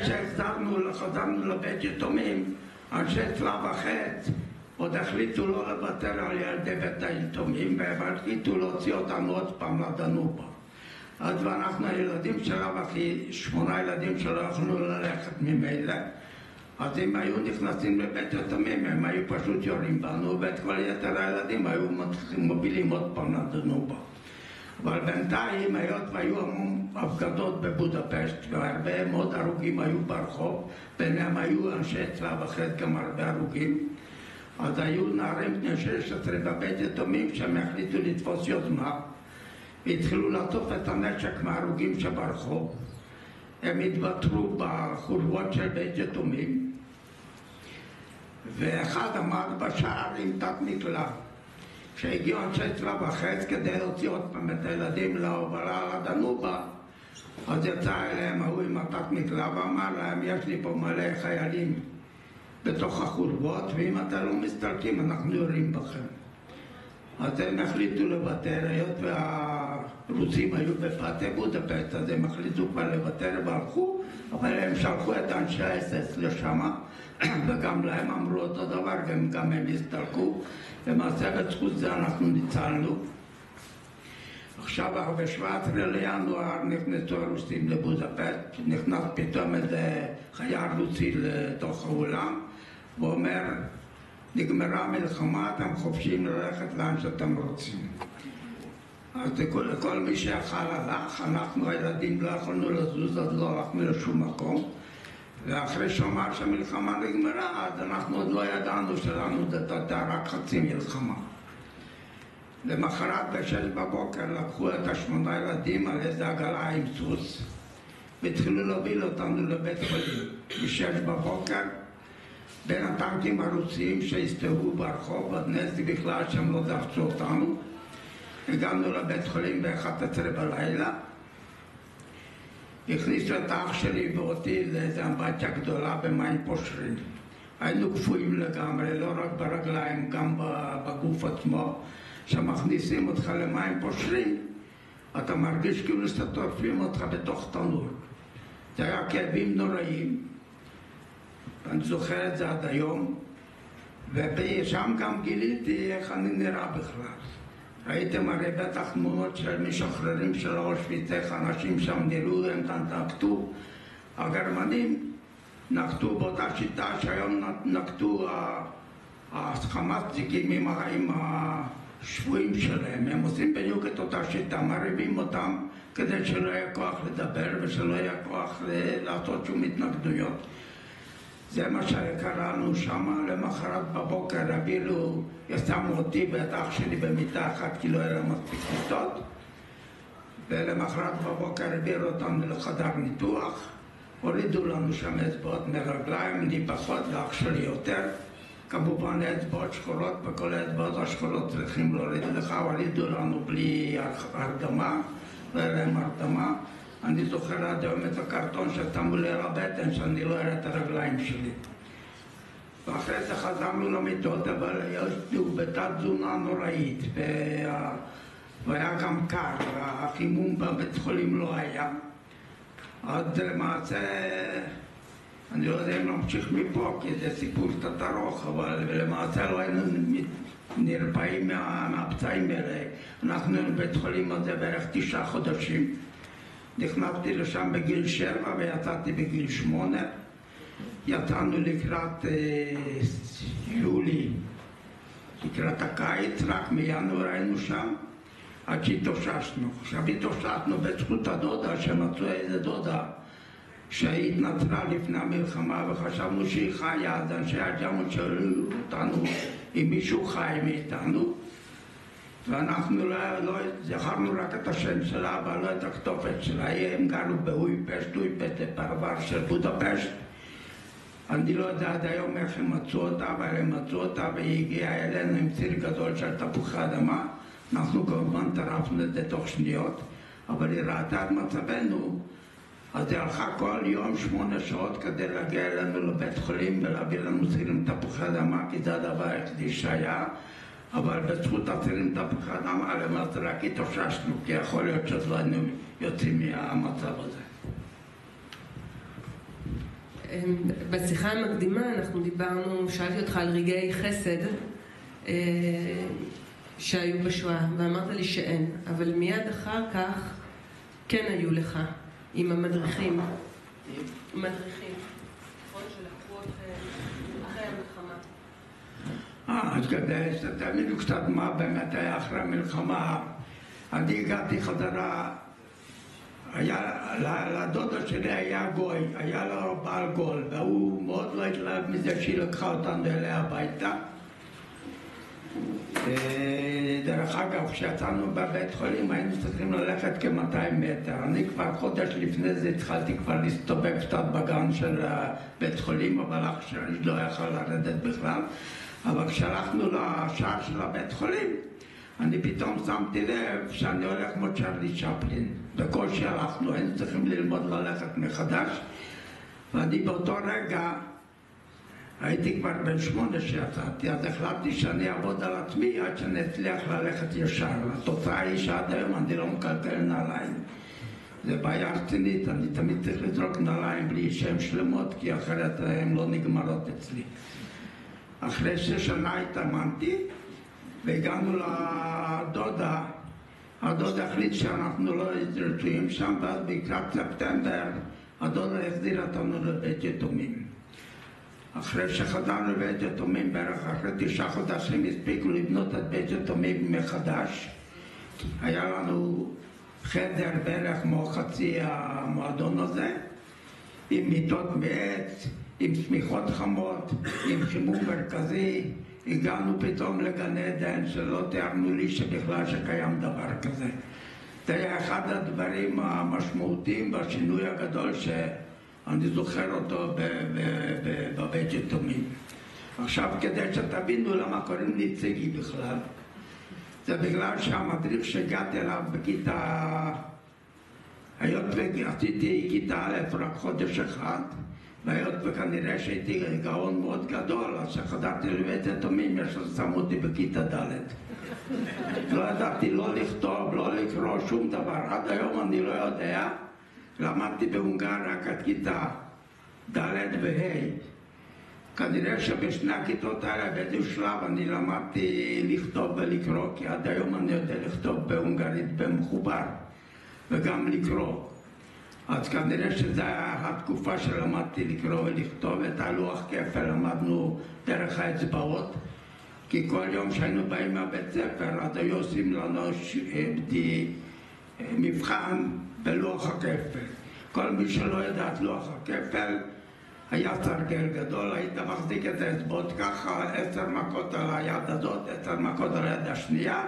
חזרנו לבית יתומים, אנשי צלב החץ עוד החליטו לא לוותר על ילדי בית היתומים, והחליטו להוציא אותנו עוד פעם לדנובה. אז ואנחנו הילדים שלה, וכי 8 ילדים שלא יכולנו ללכת ממילא, אז אם היו נכנסים לבית יתומים, הם היו פשוט יורים בנו, ואת כל יתר הילדים היו מובילים עוד פעם לדנובה. אבל בינתיים, היות והיו המון הפגנות בבודפשט, והרבה מאוד הרוגים היו ברחוב, ביניהם היו אנשי צלב החץ גם הרבה הרוגים, אז היו נערים בני 16 בבית יתומים שהם החליטו לתפוס יוזמה, והתחילו לאסוף את הנשק מההרוגים שברחוב. הם התבטרו בחורבות של בית יתומים, ואחד עמד בשער עם תת מקלע. כשהגיעו אנשי צלב החץ כדי להוציא עוד פעם את הילדים להובלה לדנובה, אז יצא אליהם ההוא עם התת מקלע ואמר להם, יש לי פה מלא חיילים בתוך החורבות, ואם אתם לא מסתלקים אנחנו יורים בכם. אז הם החליטו לוותר, היות והרוסים היו בפאתי בודפשט, אז הם החליטו כבר לוותר והלכו, אבל הם שלחו את אנשי האס-אס לשם, וגם להם אמרו אותו דבר, גם הם הסתלקו. למעשה בזכות זה אנחנו ניצלנו. עכשיו ב-17 לינואר נכנסו הרוסים לבודפשט, נכנס פתאום איזה חייל רוסי לתוך האולם, ואומר, נגמרה המלחמה, אתם חופשיים ללכת לאן שאתם רוצים. אז לכל מי שיכל הלך, אנחנו הילדים לא יכולנו לזוז, אז לא הלכנו לשום מקום. ואחרי שאמר שהמלחמה נגמרה, אז אנחנו עוד לא ידענו שלנו זאת הייתה רק חצי מלחמה. למחרת ב-6 בבוקר לקחו את 8 ילדים על איזה עגלה עם סוס, והתחילו להוביל אותנו לבית חולים. ב-6 בבוקר, בין הטנקים הרוסיים שהסתובבו ברחוב, עד נס בכלל שהם לא דחצו אותנו. הגענו לבית חולים ב-11 בלילה, הכניסו את האח שלי ואותי לאיזו אמבטיה גדולה במים פושרים. היינו קפואים לגמרי, לא רק ברגליים, גם בגוף עצמו. כשמכניסים אותך למים פושרים, אתה מרגיש כאילו שטורפים אותך בתוך תנור. זה היה כאבים נוראים, אני זוכר את זה עד היום, ושם גם גיליתי איך אני נראה בכלל. ראיתם הרי בטח תמונות של משחררים של אושוויץ, איך אנשים שם נראו, הם נקטו. הגרמנים נקטו באותה שיטה שהיום נקטו החמאסניקים עם השבויים שלהם. הם עושים בדיוק את אותה שיטה, מריבים אותם כדי שלא יהיה כוח לדבר ושלא יהיה כוח לעשות שום התנגדויות. זה מה שקראנו שם. למחרת בבוקר הבילו, ישמו אותי ואת אח שלי במיטה אחת כי לא היה מספיק מיטות, ולמחרת בבוקר הביאו אותנו לחדר ניתוח, הורידו לנו שם אצבעות מרגליים, לי פחות ואח שלי יותר, כמובן אצבעות שחורות, וכל האצבעות השחורות צריכים להוריד לך, הורידו לנו בלי הרדמה, לא היה להם הרדמה. אני זוכר עד היום את הקרטון ששמו לי על הבטן, שאני לא אראה את הרגליים שלי. ואחרי זה חזרנו למיטות, אבל היינו בתת תזונה נוראית, והיה גם קר, והחימום בבית חולים לא היה. אז למעשה, אני לא יודע אם נמשיך מפה, כי זה סיפור קצת ארוך, אבל למעשה לא היינו נרפאים מהפצעים האלה. אנחנו בבית חולים הזה בערך 9 חודשים. נכנסתי לשם בגיל 7 ויצאתי בגיל 8. יצאנו לקראת יולי, לקראת הקיץ, רק מינואר היינו שם, עד שהתאוששנו. עכשיו התאוששנו בזכות הדודה, שמצאו איזה דודה כשהיא התנצרה לפני המלחמה וחשבנו שהיא חיה, אז אנשי הג'מות שאלו אותנו אם מישהו חי מאיתנו, ואנחנו לא זכרנו רק את השם שלה, אבל לא את הכתובת שלה. הם גרו באויפשט, זה פרבר של בודפשט. אני לא יודע עד היום איך הם מצאו אותה, אבל הם מצאו אותה והיא הגיעה אלינו עם ציר גדול של תפוחי אדמה. אנחנו כמובן טרפנו את זה תוך שניות, אבל היא ראתה את מצבנו, אז היא הלכה כל יום 8 שעות כדי להגיע אלינו לבית חולים ולהביא לנו צירים תפוחי אדמה, כי זה הדבר היחידי שהיה. אבל בזכות הצירים תפוחי אדמה, למעשה רק התאוששנו, כי יכול להיות שעוד לא היינו יוצאים מהמצב הזה. בשיחה המקדימה אנחנו דיברנו, שאלתי אותך על רגעי חסד שהיו בשואה, ואמרת לי שאין, אבל מיד אחר כך כן היו לך, עם המדריכים. מדריכים, נכון שלקחו אתכם אחרי המלחמה. אז כדי שתבינו קצת מה באמת היה אחרי המלחמה, אני הגעתי חזרה, לדודה שלי היה גוי, היה לו בעל גול, והוא מאוד לא התלהב מזה שהיא לקחה אותנו אליה הביתה. דרך אגב, כשיצאנו בבית חולים היינו צריכים ללכת כ-200 מטר. אני כבר חודש לפני זה התחלתי כבר להסתובב קצת בגן של בית חולים, אבל אח שלי לא יכל לרדת בכלל. אבל כשהלכנו לשער של הבית חולים, אני פתאום שמתי לב שאני הולך כמו צ'רלי צ'פלין. בקושי הלכנו, היינו צריכים ללמוד ללכת מחדש. ואני באותו רגע, הייתי כבר בן 8 שיצאתי, אז החלטתי שאני אעבוד על עצמי עד שאני אצליח ללכת ישר. התוצאה היא שעד היום אני לא מקלקל נעליים. זה בעיה רצינית, אני תמיד צריך לזרוק נעליים בלי שהן שלמות, כי אחרת הן לא נגמרות אצלי. אחרי 6 שנה התאמנתי, והגענו לדודה. הדודה החליט שאנחנו לא רצויים שם, ואז בקראת ספטמבר הדודה החזירה אותנו לבית יתומים. אחרי שחזרנו לבית יתומים, בערך אחרי 9 חודשים הספיקו לבנות את בית יתומים מחדש. היה לנו חדר בערך כמו חצי המועדון הזה, עם מיטות מעץ, עם שמיכות חמות, עם חימום מרכזי. הגענו פתאום לגן עדן שלא תיארנו לי שבכלל שקיים דבר כזה. זה היה אחד הדברים המשמעותיים והשינוי הגדול שאני זוכר אותו בבית יתומים. עכשיו, כדי שתבינו למה קוראים לי ציגי בכלל, זה בגלל שהמדריך שהגעתי אליו בכיתה, היות ועשיתי כיתה א' רק חודש אחד, והיות וכנראה שהייתי גאון מאוד גדול, אז כשחזרתי לבית יתומים שמו אותי בכיתה ד'. לא ידעתי לא לכתוב, לא לקרוא שום דבר. עד היום אני לא יודע. למדתי בהונגריה רק עד כיתה ד' וה'. כנראה שבשני הכיתות האלה באיזשהו שלב אני למדתי לכתוב ולקרוא, כי עד היום אני יודע לכתוב בהונגרית במחובר וגם לקרוא. אז כנראה שזו התקופה שלמדתי לקרוא ולכתוב. את הלוח כפל למדנו דרך האצבעות, כי כל יום שהיינו באים מהבית ספר אז היו עושים לנו מבחן בלוח הכפל. כל מי שלא ידע את לוח הכפל היה סרגל גדול, היית מחזיק את האצבעות ככה, 10 מכות על היד הזאת, 10 מכות על היד השנייה,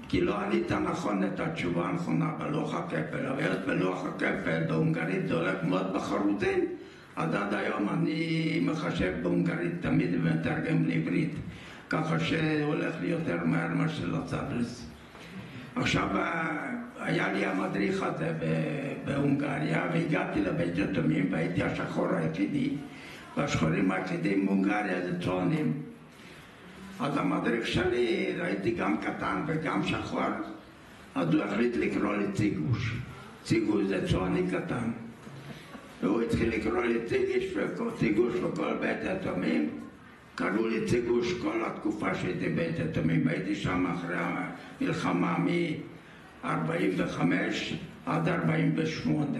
כי לא ענית נכון את התשובה הנכונה בלוח הכפל. אבל בלוח הכפל בהונגרית זה הולך מאוד בחרוטים, אז עד היום אני מחשב בהונגרית תמיד ומתרגם לעברית, ככה שהולך לי יותר מהר מאשר לצברס. עכשיו היה לי המדריך הזה בהונגריה, והגעתי לבית יתומים והייתי השחור היחידי, והשחורים היחידים בהונגריה זה צוענים. אז המדריך שלי, ראיתי גם קטן וגם שחור, אז הוא החליט לקרוא לי ציגוש. ציגוש זה צועני קטן. והוא התחיל לקרוא לי ציגוש וכל בית יתומים. קראו לי ציגוש כל התקופה שהייתי בית יתומים. הייתי שם אחרי המלחמה מ-45 עד 48.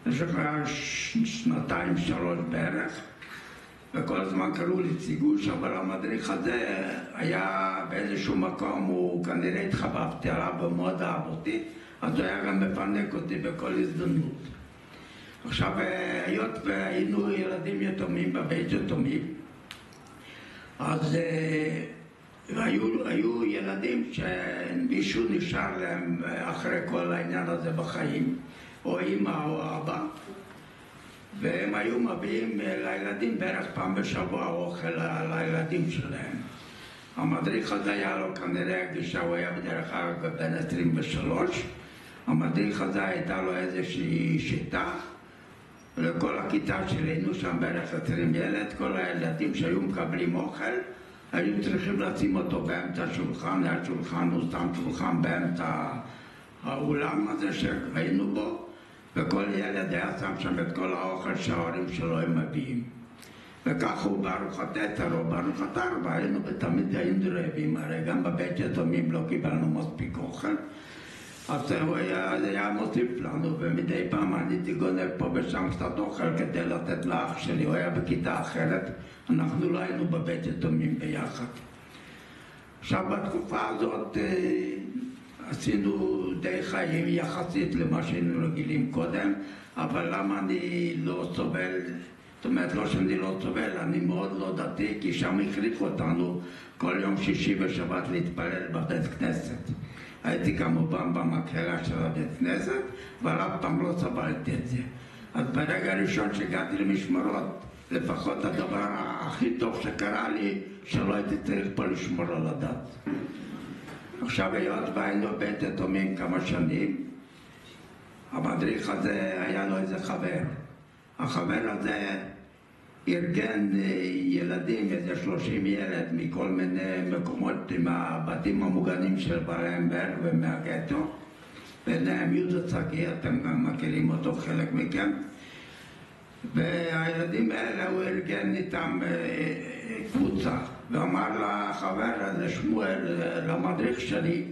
יש לך 2-3 בערך. וכל הזמן קראו לי ציגוש, אבל המדריך הזה היה באיזשהו מקום, הוא כנראה התחבבתי עליו ומאוד אהב אותי, אז הוא היה גם מפנק אותי בכל הזדמנות. עכשיו, היות והיינו ילדים יתומים בבית יתומים, אז היו ילדים שמישהו נשאר להם אחרי כל העניין הזה בחיים, או אמא או אבא, והם היו מביאים לילדים בערך פעם בשבוע אוכל לילדים שלהם. המדריך הזה היה לו כנראה גישה, הוא היה בדרך כלל בן 23. המדריך הזה הייתה לו איזושהי שיטה, לכל הכיתה שלנו שם בערך 20 ילד, כל הילדים שהיו מקבלים אוכל, היו צריכים לשים אותו באמצע השולחן, השולחן הוא סתם שולחן באמצע האולם הזה שהיינו בו, וכל ילד היה שם שם את כל האוכל שההורים שלו הם מביאים. וכך הוא בארוחת עשר או בארוחת ארבע, תמיד היינו רעבים, הרי גם בבית יתומים לא קיבלנו מספיק אוכל, אז הוא היה מוסיף לנו, ומדי פעם אני הייתי גונב פה ושם קצת אוכל כדי לתת לאח שלי, הוא היה בכיתה אחרת, אנחנו לא היינו בבית יתומים ביחד. עכשיו בתקופה הזאת עשינו די חיים יחסית למה שהיינו רגילים קודם, אבל למה אני לא סובל, זאת אומרת לא שאני לא סובל, אני מאוד לא דתי, כי שם הכריחו אותנו כל יום שישי ושבת להתפלל בבית כנסת. הייתי כמובן במקהלה של הבית כנסת, אבל אף פעם לא סבלתי את זה. אז ברגע הראשון שהגעתי למשמרות, לפחות הדבר הכי טוב שקרה לי, שלא הייתי צריך פה לשמור על הדת. עכשיו היות והיינו בית יתומים כמה שנים, המדריך הזה היה לו איזה חבר. החבר הזה ארגן ילדים, איזה 30 ילד מכל מיני מקומות עם הבתים המוגנים של ברנברג ומהגטו, ביניהם יהודה צגי, אתם גם מכירים אותו חלק מכם, והילדים האלה הוא ארגן איתם קבוצה, ואמר לחבר הזה שמואל, למדריך שלי,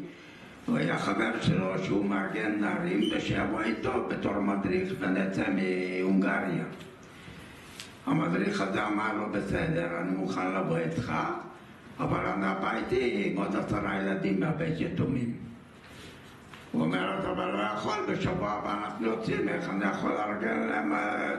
הוא היה חבר שלו שהוא מארגן נערים ושיבוא איתו בתור מדריך ונצא מהונגריה. המדריך הזה אמר לו, בסדר, אני מוכן לבוא איתך, אבל אני הביתי עם עוד 10 ילדים מהבית יתומים. הוא אומר, אבל לא יכול, בשבוע הבא אנחנו יוצאים, איך אני יכול לארגן להם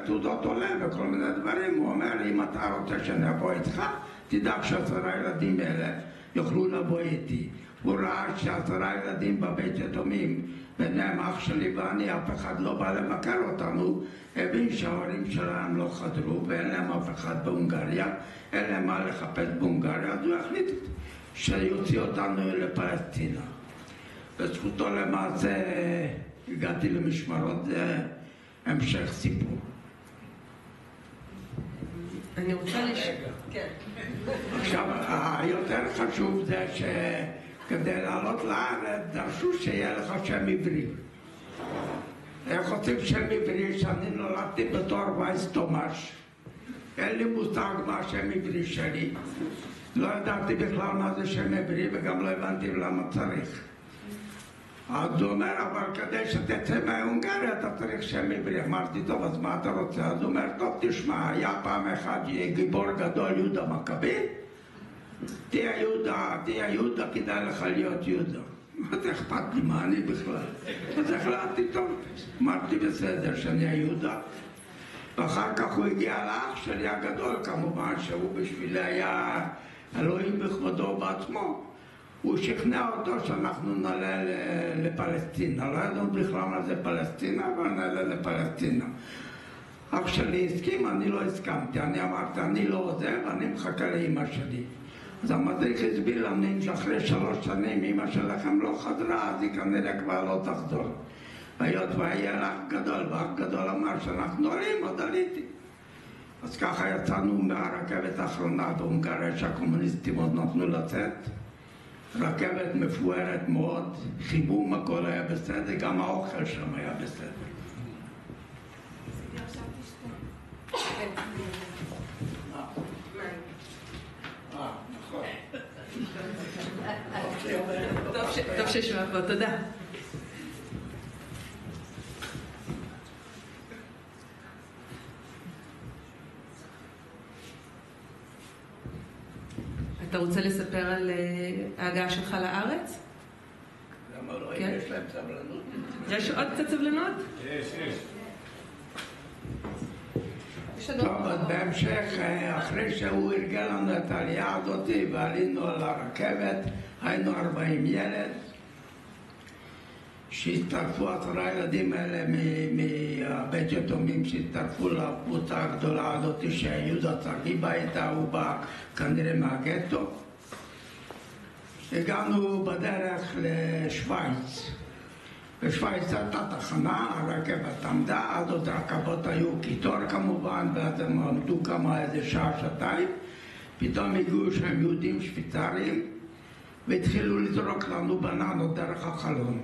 תעודות עולה וכל מיני דברים. הוא אומר, אם אתה רוצה שאני אבוא איתך, תדאג ש10 ילדים האלה יוכלו לבוא איתי. הוא ראה ש10 ילדים בבית יתומים, ביניהם אח שלי ואני, אף אחד לא בא לבקר אותנו, הבין שההורים שלהם לא חדרו ואין להם אף אחד בהונגריה, אין להם מה לחפש בהונגריה, אז הוא החליט שיוציא אותנו לפלסטינה. בזכותו למעשה הגעתי למשמרות, זה המשך סיפור. אני רוצה כן. עכשיו, היותר חשוב זה שכדי לעלות לארץ דרשו שיהיה לך שם עברי. איך רוצים שם עברי שאני נולדתי בתור וייס תומש? אין לי מושג מה השם עברי שלי. לא ידעתי בכלל מה זה שם עברי וגם לא הבנתי למה צריך. אז הוא אומר, אבל כדי שתצא מהונגריה אתה צריך שם עברי. אמרתי, טוב, אז מה אתה רוצה? אז הוא אומר, טוב, תשמע, היה פעם אחד גיבור גדול, יהודה מכבי, תהיה יהודה, כדאי לך להיות יהודה. מה זה אכפת לי, מה אני בכלל? אז החלטתי, טוב, אמרתי בסדר שאני היהודה. ואחר כך הוא הגיע לאח שלי הגדול, כמובן, שהוא בשבילי היה אלוהים בכבודו בעצמו. הוא שכנע אותו שאנחנו נעלה לפלסטינה. לא ידענו בכלל מה זה פלסטינה, אבל נעלה לפלסטינה. אח שלי הסכים, אני לא הסכמתי. אני אמרתי, אני לא עוזב, אני מחכה לאמא שלי. אז המדריך הסביר לנו שאחרי 3 שנים אמא שלכם לא חזרה, אז היא כנראה כבר לא תחזור. והיות והיה אח גדול, ואח גדול אמר שאנחנו עולים, עוד עליתי. אז ככה יצאנו מהרכבת האחרונה בהונגריה שהקומוניסטים עוד נתנו לצאת. רכבת מפוארת מאוד, חימום, הכל היה בסדר, גם האוכל שם היה בסדר. טוב ששמע פה, תודה. אתה רוצה לספר על ההגעה שלך לארץ? למה לא? יש להם סבלנות? יש עוד קצת סבלנות? יש. טוב, אז בהמשך, אחרי שהוא ארגן לנו את העלייה הזאת ועלינו על הרכבת, היינו 40 ילד שהצטרפו, 10 ילדים האלה מהבית יתומים שהצטרפו לקבוצה הגדולה הזאת שיהודה צרגיבה הייתה, הוא בא כנראה מהגטו. הגענו בדרך לשוויץ. בשוויץ הייתה תחנה, הרכבת עמדה, אז עוד רכבות היו קיטור כמובן, ואז הם עמדו כמה איזה שעה, שעתיים. פתאום הגיעו שם יהודים שוויצרים והתחילו לזרוק לנו בננות דרך החלון.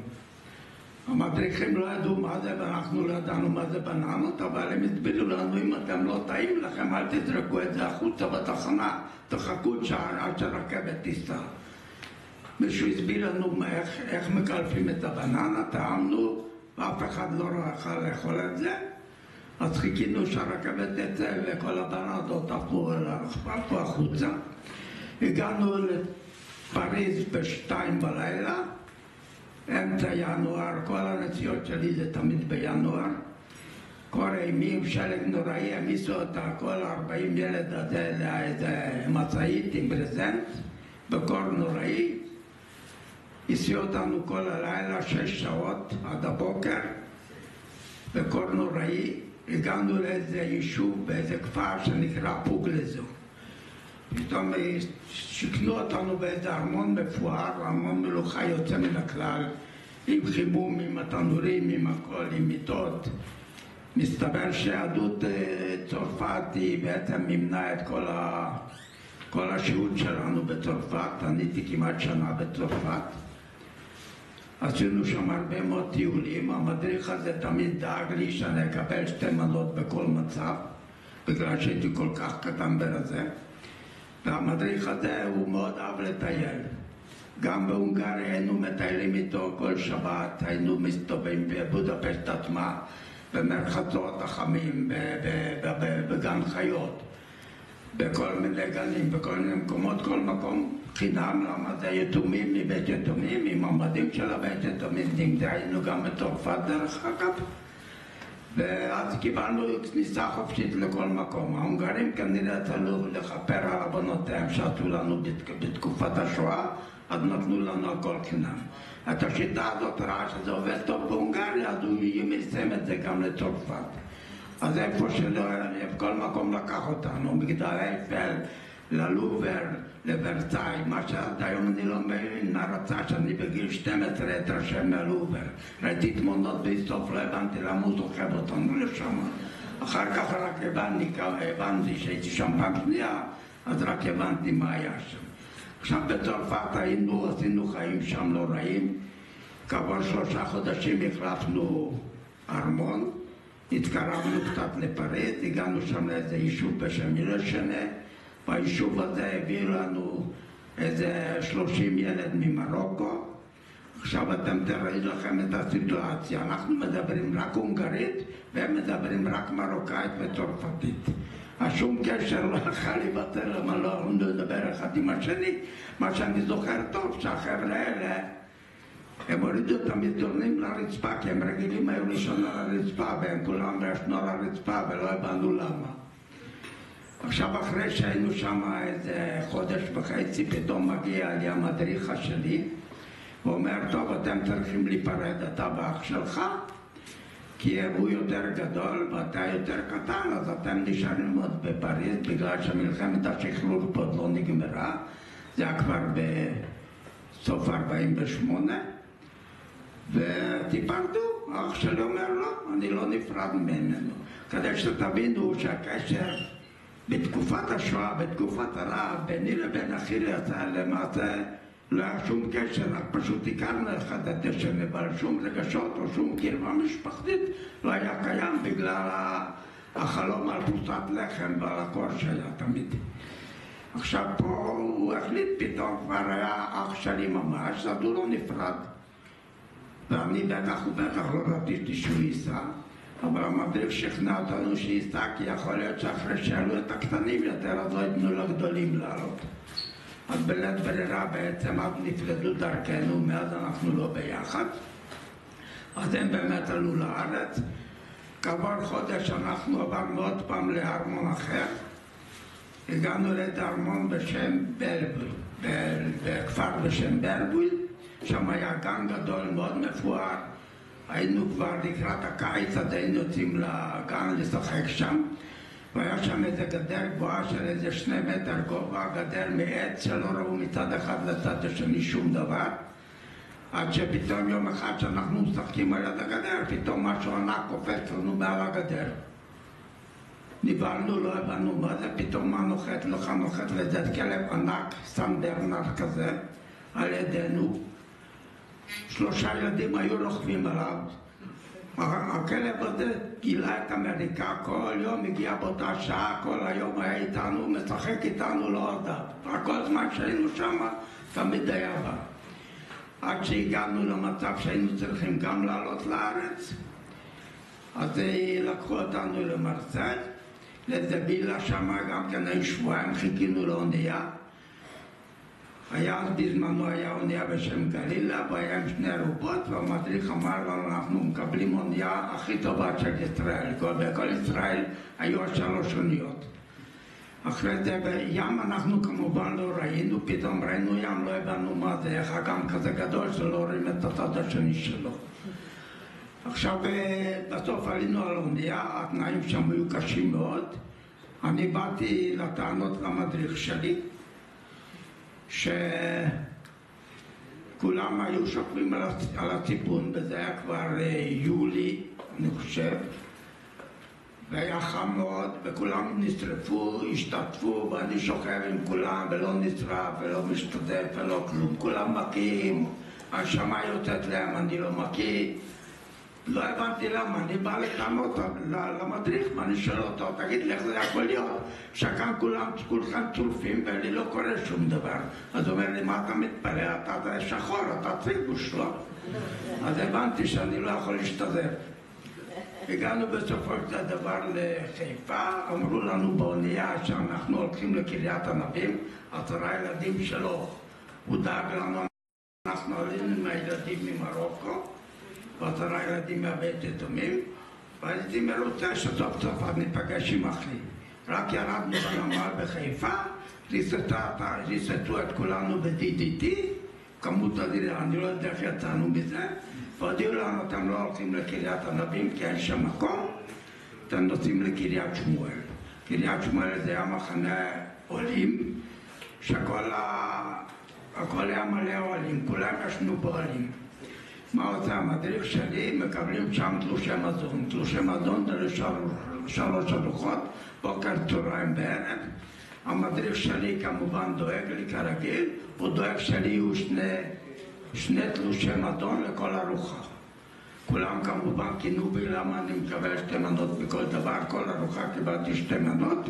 המדריכים לא ידעו מה זה ואנחנו לא ידענו מה זה בננות, אבל הם הסבירו לנו, אם אתם לא טעים לכם אל תזרקו את זה החוצה בתחנה, תחכו שעה עד שהרכבת תיסע. מישהו הסביר לנו איך מקלפים את הבננה, טעמנו ואף אחד לא רצה לאכול את זה, אז חיכינו שהרכבת תצא וכל הבננות עפו החוצה. הגענו לפריז ב-2 בלילה, אמצע ינואר, כל הנסיעות שלי זה תמיד בינואר, קור אימים, שלג נוראי, העמיסו אותה כל 40 ילד הזה לאיזה מצעית עם ברזנט בקור נוראי. הסיעו אותנו כל הלילה 6 שעות עד הבוקר בקור נוראי. הגענו לאיזה יישוב באיזה כפר שנקרא פוגלזו. פתאום שכנו אותנו באיזה ארמון מפואר, ארמון מלוכה יוצא מן הכלל, עם חימום, עם התנורים, עם הכל, עם מיטות. מסתבר שיהדות צרפת היא בעצם מימנה את כל השהות שלנו בצרפת. אני הייתי כמעט שנה בצרפת. עשינו שם הרבה מאוד טיולים. המדריך הזה תמיד דאג לי שאני אקבל 2 מנות בכל מצב, בגלל שהייתי כל כך קטן ברזה. והמדריך הזה הוא מאוד אהב לטייל. גם בהונגריה היינו מטיילים איתו כל שבת, היינו מסתובבים בבודפשט עצמה, במרחצות החמים, בגן חיות, בכל מיני גנים, בכל מיני מקומות, כל מקום חינם. למה זה יתומים מבית יתומים, עם המדים של הבית יתומים, היינו גם בצרפת דרך אגב. ואז קיבלנו כניסה חופשית לכל מקום. ההונגרים כנראה רצו לכפר על עוונותיהם שעשו לנו בתקופת השואה, אז נתנו לנו הכל חינם. את השיטה הזאת ראה שזה עובד טוב בהונגריה, אז הוא יישם את זה גם לצרפת. אז איפה שלא, כל מקום לקח אותנו, מגדל אייפל, ללובר, לוורסאי, מה שעד היום אני לא מבין, מה רצה שאני בגיל 12 אתרשם מהלובר. ראיתי תמונות בסוף, לא הבנתי למה הוא סוחב אותנו לשם. אחר כך רק הבנתי שהייתי שם פעם שנייה, אז רק הבנתי מה היה שם. עכשיו בצרפת עשינו חיים שם לא רעים. כעבור 3 חודשים החלפנו ארמון, התקרבנו קצת לפריז, הגענו שם לאיזה יישוב בשם מילשנה. ביישוב הזה הביאו לנו איזה 30 ילד ממרוקו. עכשיו אתם תראו לכם את הסיטואציה, אנחנו מדברים רק הונגרית והם מדברים רק מרוקאית וצרפתית. השום קשר לא יכול לבטל, למה לא יכולים לדבר אחד עם השני. מה שאני זוכר טוב שהחבר'ה האלה הם הורידו את המזרונים לרצפה, כי הם רגילים היו לישון על הרצפה והם כולם ישנו על הרצפה ולא הבנו למה. עכשיו אחרי שהיינו שם איזה 1.5 חודש, פתאום מגיע לי המדריך שלי ואומר, טוב, אתם צריכים להיפרד, אתה ואח שלך, כי הוא יותר גדול ואתה יותר קטן, אז אתם נשארים עוד בפריז, בגלל שמלחמת השחרור פה עוד לא נגמרה. זה היה כבר בסוף 48, ותיפרדו. האח שלי אומר, לא, אני לא נפרד ממנו. כדי שתבינו שהקשר בתקופת השואה, בתקופת הרעב, ביני לבין אחי למעשה לא היה שום קשר, רק פשוט הכרנו אחד את השני, אבל שום רגשות או שום קרבה משפחתית לא היה קיים בגלל החלום על פרוסת לחם ועל הקור שהיה תמיד. עכשיו פה הוא החליט פתאום, כבר היה אח שלי ממש, אז הוא לא נפרד. ואני בטח ובטח לא רציתי שהוא ייסע, אבל המדריך שכנע אותנו שייסע, כי יכול להיות שאחרי שעלו את הקטנים יותר, אז לא יתנו לגדולים לעלות. אז בלית ברירה בעצם אז נפרדו דרכנו, מאז אנחנו לא ביחד. אז הם באמת עלו לארץ, כעבור חודש אנחנו עברנו עוד פעם לארמון אחר. הגענו לארמון בשם בלבול, בכפר בשם בלבול. שם היה גן גדול מאוד מפואר. היינו כבר לקראת הקיץ, אז היינו יוצאים לגן לשחק שם. והיה שם איזה גדר גבוהה של איזה 2 מטר גובה, גדר מעץ שלא ראו מצד אחד לצד השני שום דבר. עד שפתאום יום אחד שאנחנו משחקים על יד הגדר, פתאום משהו ענק קופץ לנו מעל הגדר. נבהלנו, לא הבנו מה זה, פתאום מה נוחת לזה כלב ענק, סן ברנר כזה, על ידינו. 3 ילדים היו רוכבים עליו. הכלב הזה גילה את אמריקה, כל יום הגיע באותה שעה, כל היום היה איתנו, משחק איתנו, לא עזב. כל זמן שהיינו שם, תמיד היה בא. עד שהגענו למצב שהיינו צריכים גם לעלות לארץ, אז לקחו אותנו למרסל, לאיזה וילה שם, גם כן היו שבועיים, חיכינו לאונייה. היה בזמנו היה אונייה בשם גלילה, והיה עם 2 רובות, והמדריך אמר לנו, אנחנו מקבלים אונייה הכי טובה של ישראל. בכל ישראל היו 3 אוניות. אחרי זה בים אנחנו כמובן לא ראינו, פתאום ראינו ים, לא הבנו מה זה, איך אגם כזה גדול שלא רואים את הצד השני שלו. עכשיו בסוף עלינו על האונייה, התנאים שם היו קשים מאוד. אני באתי לטענות למדריך שלי, שכולם היו שוכבים על הציפון, וזה היה כבר יולי, אני חושב, והיה חם מאוד, וכולם נשרפו, השתתפו, ואני שוכב עם כולם, ולא נשרף, ולא משתתף, ולא כלום. כולם מקיאים, השמה יוצאת להם, אני לא מקיא. לא הבנתי למה, אני בא לטענות למדריך, ואני שואל אותו, תגיד לי איך זה יכול להיות, שכאן כולכם צורפים ולי לא קורה שום דבר. אז הוא אומר לי, מה אתה מתפלא? אתה שחור, אתה ציבוש, לא? אז הבנתי שאני לא יכול להשתזר. הגענו בסופו של דבר לחיפה, אמרו לנו באונייה שאנחנו הולכים לקריית ענבים, 10 ילדים שלו, הוא דאג לנו, אנחנו עלינו עם הילדים ממרוקו, ו10 ילדים מהבית יתומים, והייתי מרוצה שסוף סוף אז ניפגש עם אחי. רק ירדנו בנמל בחיפה, ריסטו את כולנו ב-DDT, כמות אדירה, אני לא יודע איך יצאנו מזה, והודיעו לנו, אתם לא הולכים לקריית ענבים כי אין שם מקום, אתם נוסעים לקריית שמואל. קריית שמואל זה היה מחנה עולים, שהכל היה מלא עולים, כולם ישנו בעולים. מה עושה המדריך שלי? מקבלים שם תלושי מזון. תלושי מזון זה ל3 ארוחות, בוקר, צהריים בערב. המדריך שלי כמובן דואג לי כרגיל, הוא דואג שלי יהיו 2 תלושי מזון לכל ארוחה. כולם כמובן כינו בי למה אני מקבל 2 מנות בכל דבר, כל ארוחה קיבלתי 2 מנות.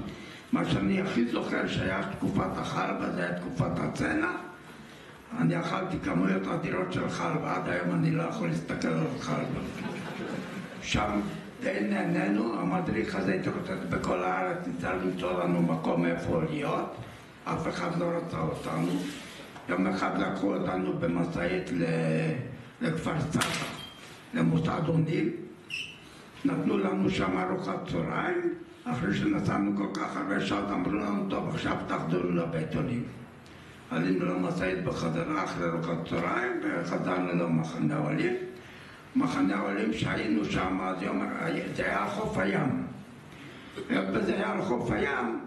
מה שאני הכי זוכר שהיה תקופת החלבה, זה היה תקופת הצנע. אני אכלתי כמויות אדירות של חלבה, עד היום אני לא יכול להסתכל על חלבה. שם די נהנינו, המדריך הזה התרוצץ בכל הארץ, ניסה למצוא לנו מקום איפה להיות, אף אחד לא רצה אותנו. יום אחד לקחו אותנו במשאית לכפר סבא, למוסד אוניל, נתנו לנו שם ארוחת צהריים, אחרי שנסענו כל כך הרבה שעות אמרו לנו, טוב, עכשיו תחזרו לבית אוניל. עלינו למשאית בחזרה אחרי ארוחת צהריים וחזרנו למחנה עולים. מחנה עולים שהיינו שם, אז זה היה על חוף הים. וזה היה על חוף הים,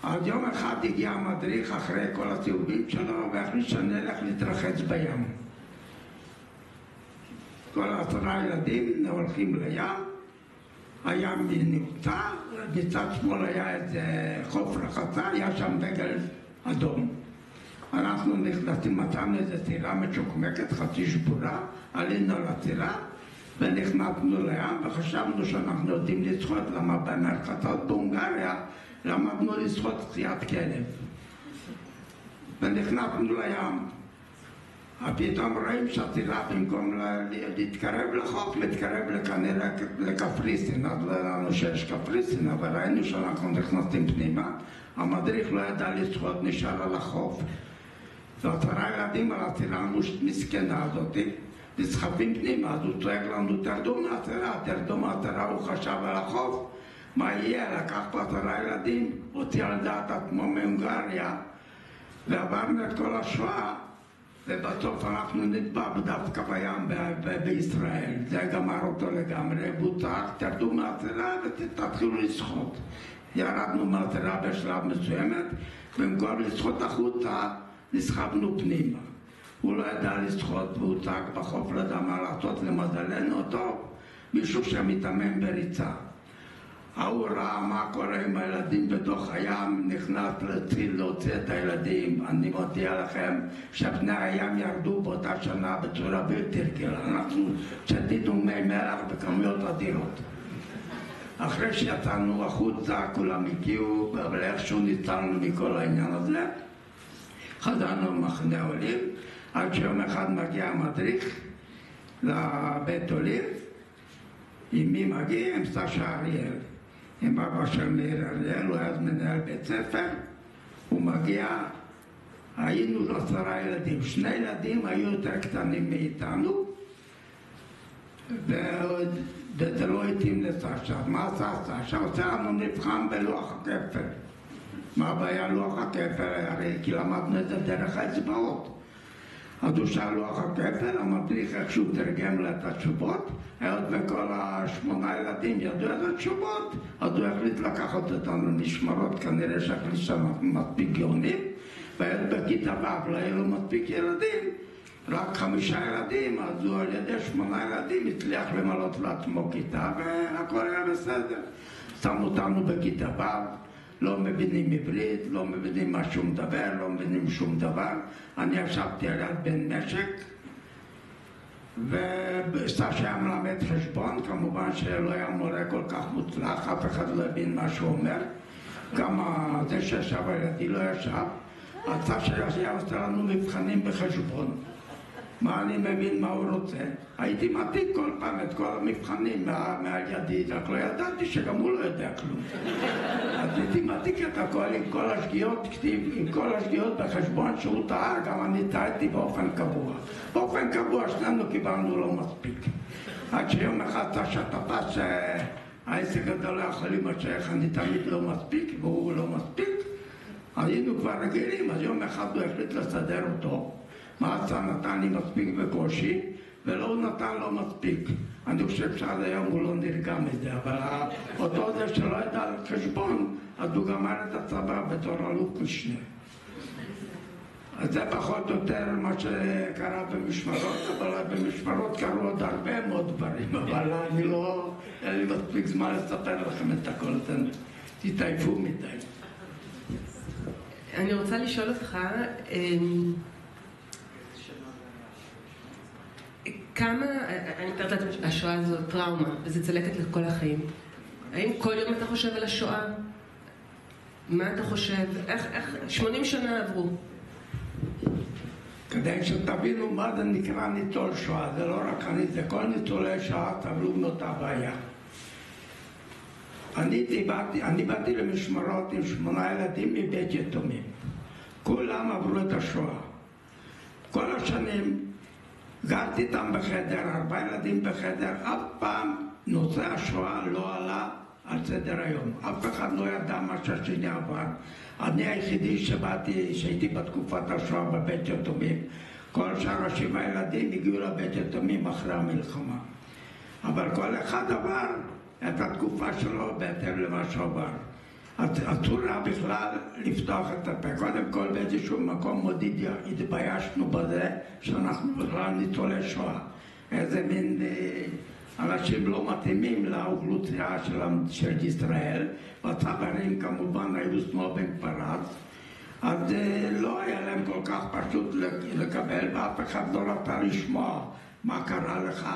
אז יום אחד הגיע המדריך אחרי כל הסיבובים שלו והחליט שנלך להתרחץ בים. כל 10 ילדים הולכים לים, הים נמצא, מצד שמאל היה איזה חוף רחצה, היה שם דגל אדום. אנחנו נכנסים, מצאנו איזו סירה משוקמקת, חצי שבורה, עלינו לסירה ונכנסנו לים וחשבנו שאנחנו יודעים לשחות, למה במרחצות בהונגריה למדנו לשחות שחיית כלב. ונכנסנו לים, פתאום רואים שהסירה במקום להתקרב לחוף, מתקרב כנראה לקפריסין, אז לא ידענו שיש קפריסין, אבל ראינו שאנחנו נכנסים פנימה, המדריך לא ידע לשחות, נשאר על החוף. ו10 ילדים על הסירה המסכנה הזאת, נסחפים פנימה, אז הוא צועק לנו, תרדו מהצרה, הוא חשב על החוף, מה יהיה? לקח פה 10 ילדים, הוציא על דעת עצמו מהונגריה, ועברנו את כל השואה, ובסוף אנחנו נטבע דווקא בים בישראל. זה גמר אותו לגמרי, והוא צעק, תרדו מהצרה ותתחילו לשחות. ירדנו מהצרה בשלב מסוימת, במקום לשחות החוצה, נסחפנו פנימה. הוא לא ידע לשחות והוא צעק בחוף, לא ידע מה לעשות, למזלנו טוב, מישהו שמתאמן בריצה. הוא ראה מה קורה עם הילדים בתוך הים, נכנס להתחיל להוציא את הילדים. אני מודיע לכם שפני הים ירדו באותה שנה בצורה בלתי רגילה. אנחנו שתינו מי מלח בכמויות אדירות. אחרי שיצאנו החוצה, כולם הגיעו, אבל איכשהו ניצלנו מכל העניין הזה. חזרנו למחנה עולים, עד שיום אחד מגיע המדריך לבית עולים. עם מי מגיע? עם סשה אריאל. עם אבא של מאיר אריאל, הוא היה מנהל בית ספר. הוא מגיע, היינו 10 ילדים. 2 ילדים היו יותר קטנים מאיתנו, וזה לא התאים לסשה. מה עשה סשה? עושה לנו מבחן בלוח הכפל. מה הבעיה לוח הכפל? הרי כי למדנו את זה דרך האצבעות. אז הוא שאל לוח הכפל, המדריך איכשהו תרגם לה את התשובות, היות וכל 8 ילדים ידעו את התשובות, אז הוא החליט לקחת אותנו למשמרות, כנראה שהחליט שאנחנו מספיק גאונים, והיות בכיתה ו' לא היו לו מספיק ילדים, רק 5 ילדים, אז הוא על ידי 8 ילדים הצליח למלות לעצמו כיתה, והכל היה בסדר. שמו אותנו בכיתה ו', לא מבינים עברית, לא מבינים מה שהוא מדבר, לא מבינים שום דבר. אני ישבתי על יד בן משק, וסשה היה מלמד חשבון, כמובן שלא היה מורה כל כך מוצלח, אף אחד לא הבין מה שהוא אומר. גם זה שישב על ידי לא ישב. סשה היה עושה לנו מבחנים בחשבון. מה אני מבין מה הוא רוצה? הייתי מעתיק כל פעם את כל המבחנים מעל ידי, רק לא ידעתי שגם הוא לא יודע כלום. אז הייתי מעתיק את הכל עם כל השגיאות, עם כל השגיאות בחשבון שהוא טעה, גם אני טעיתי באופן קבוע. באופן קבוע שנינו קיבלנו לא מספיק. עד שיום אחד סשה תפס שהעסק הזה לא יכול להימשך, אני תמיד לא מספיק והוא לא מספיק. היינו כבר רגילים, אז יום אחד הוא החליט לסדר אותו. מה עשה? נתן לי מספיק בקושי, ולא הוא נתן לו מספיק. אני חושב שעד היום הוא לא נרגע מזה, אבל אותו זה שלא ידע על חשבון, אז הוא גמר את הצבא בתור אלוף משנה. אז זה פחות או יותר מה שקרה במשמרות, אבל במשמרות קרו עוד הרבה מאוד דברים, אבל אני לא, אין לי מספיק זמן לספר לכם את הכל, אתם תתעייפו מדי. אני רוצה לשאול אותך, כמה, אני מתארת לעצמי שהשואה זו טראומה, וזה צלקת לכל החיים. האם כל יום אתה חושב על השואה? מה אתה חושב? איך 80 שנה עברו? כדי שתבינו מה זה נקרא ניצול שואה, זה לא רק אני, זה כל ניצולי שואה סבלו מאותה בעיה. אני באתי למשמרות עם 8 ילדים מבית יתומים. כולם עברו את השואה. כל השנים גרתי איתם בחדר, 4 ילדים בחדר, אף פעם נושא השואה לא עלה על סדר היום. אף אחד לא ידע מה שהשני עבר. אני היחידי שהייתי בתקופת השואה בבית יתומים. כל שאר 7 ילדים הגיעו לבית יתומים אחרי המלחמה. אבל כל אחד עבר את התקופה שלו בהתאם למה שעבר. אסור היה בכלל לפתוח את הפה. קודם כל באיזשהו מקום מאוד התביישנו בזה שאנחנו בכלל ניצולי שואה. איזה מין אנשים לא מתאימים לאוכלוסייה של ישראל. בצברים כמובן היו סנובים פרס. אז לא היה להם כל כך פשוט לקבל, ואף אחד לא רצה לשמוע מה קרה לך.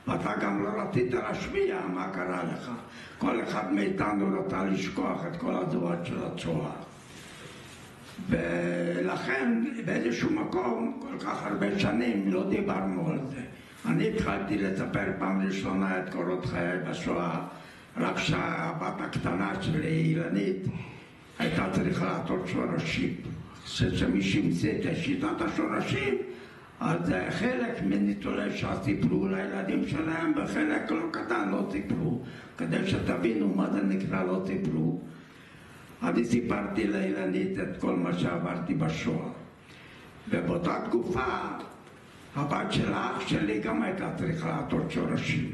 ואתה גם לא רצית להשמיע מה קרה לך. כל אחד מאיתנו רצה לשכוח את כל הזוועות של השואה. ולכן באיזשהו מקום, כל כך הרבה שנים, לא דיברנו על זה. אני התחלתי לספר פעם ראשונה את קורות חיי בשואה, רק שהבת הקטנה שלי, אילנית, הייתה צריכה לעשות שורשים. כשמישהו המציא את שיטת השורשים, אז חלק מניצולי ש"ס סיפרו לילדים שלהם, וחלק לא קטן לא סיפרו. כדי שתבינו מה זה נקרא לא סיפרו. אני סיפרתי לאילנית את כל מה שעברתי בשואה. ובאותה תקופה, הבת של האח שלי גם הייתה צריכה לעשות שורשים.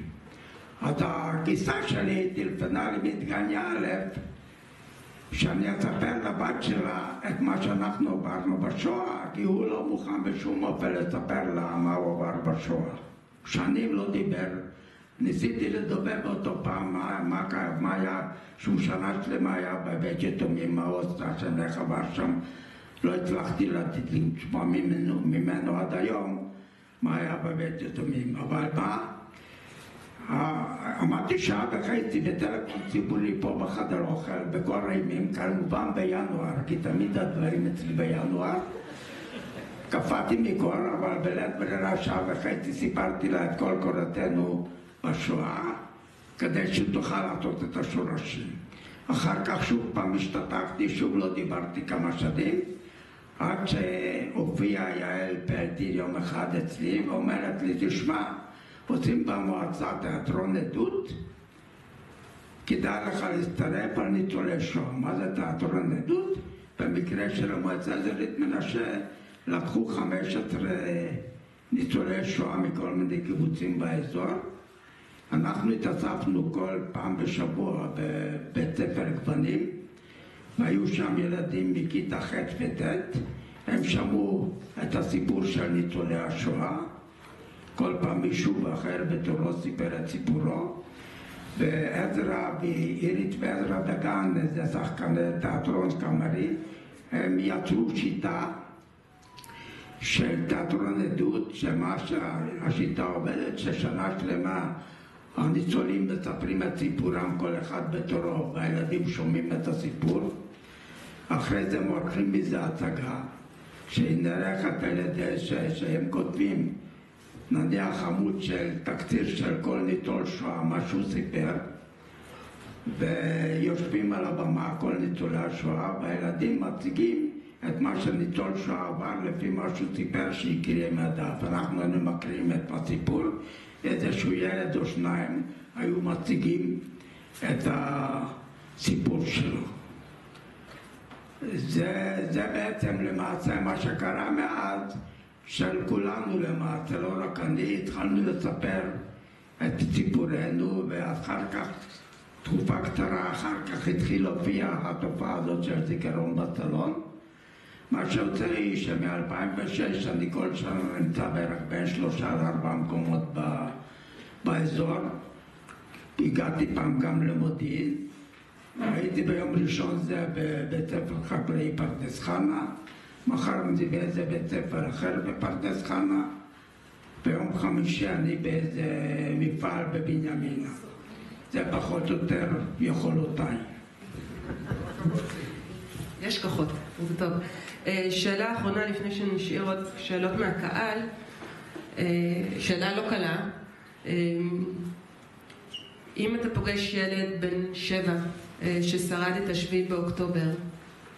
אז הגיסה שלי טלפנה לי מדגניה א', שאני אספר לבת שלה את מה שאנחנו עברנו בשואה, כי הוא לא מוכן בשום אופן לספר לה מה הוא עבר בשואה. שנים לא דיבר. ניסיתי לדבר באותו פעם מה היה, שהוא שנה שלמה היה בבית יתומים, מה הוא עושה שם, איך עבר שם. לא הצלחתי לשמוע ממנו עד היום מה היה בבית יתומים. אבל מה? עמדתי שעה וחצי בטלפון ציבורי פה בחדר אוכל, בכל הימים, כמובן בינואר, כי תמיד הדברים אצלי בינואר. קפאתי מקור, אבל בלית ברירה שעה וחצי סיפרתי לה את כל קורתנו בשואה, כדי שתוכל לעשות את השורשים. אחר כך שוב פעם השתתפתי, שוב לא דיברתי כמה שנים, עד שהופיעה יעל פלטיר יום אחד אצלי ואומרת לי, תשמע, עושים במועצה תיאטרון עדות, כדאי לך להצטרף על ניצולי שואה. מה זה תיאטרון עדות? במקרה של המועצה האזורית מנשה לקחו 15 ניצולי שואה מכל מיני קיבוצים באזור. אנחנו התאספנו כל פעם בשבוע בבית ספר גוונים, והיו שם ילדים מכיתה ח' וט'. הם שמעו את הסיפור של ניצולי השואה. כל פעם מישהו אחר בתורו סיפר את סיפורו. ועזרא ואירית ועזרא דגן, זה שחקני תיאטרון קאמרי, הם יצרו שיטה של תיאטרון עדות, שמה שהשיטה עובדת, ששנה שלמה הניצולים מספרים את סיפורם כל אחד בתורו, והילדים שומעים את הסיפור. אחרי זה מורחים מזה הצגה, שהיא נערכת על ידי שהם כותבים, נניח עמוד של תקציר של כל ניצול שואה, מה שהוא סיפר, ויושבים על הבמה כל ניצולי השואה, והילדים מציגים את מה שניצול שואה עבר לפי מה שהוא סיפר שהכירים מהדף. אנחנו מקריאים את הסיפור, איזשהו ילד או שניים היו מציגים את הסיפור שלו. זה בעצם למעשה מה שקרה מאז, של כולנו למעשה, לא רק אני, התחלנו לספר את סיפורנו, ואחר כך, תקופה קצרה אחר כך התחיל להופיע התופעה הזאת של זיכרון בסלון. מה שיוצא היא שמ-2006 אני כל שנה נמצא בערך בין 3-4 מקומות באזור. הגעתי פעם גם למודיעין, הייתי ביום ראשון זה בבית ספר חקלאי פרדס חנה, מחר אני באיזה בית ספר אחר בפרדס חנה, ביום חמישי אני באיזה מפעל בבנימינה. זה פחות או יותר יכולותיי. יש כוחות, זה טוב. שאלה אחרונה לפני שנשאיר עוד שאלות מהקהל, שאלה לא קלה. אם אתה פוגש ילד בן 7 ששרד את 7 באוקטובר,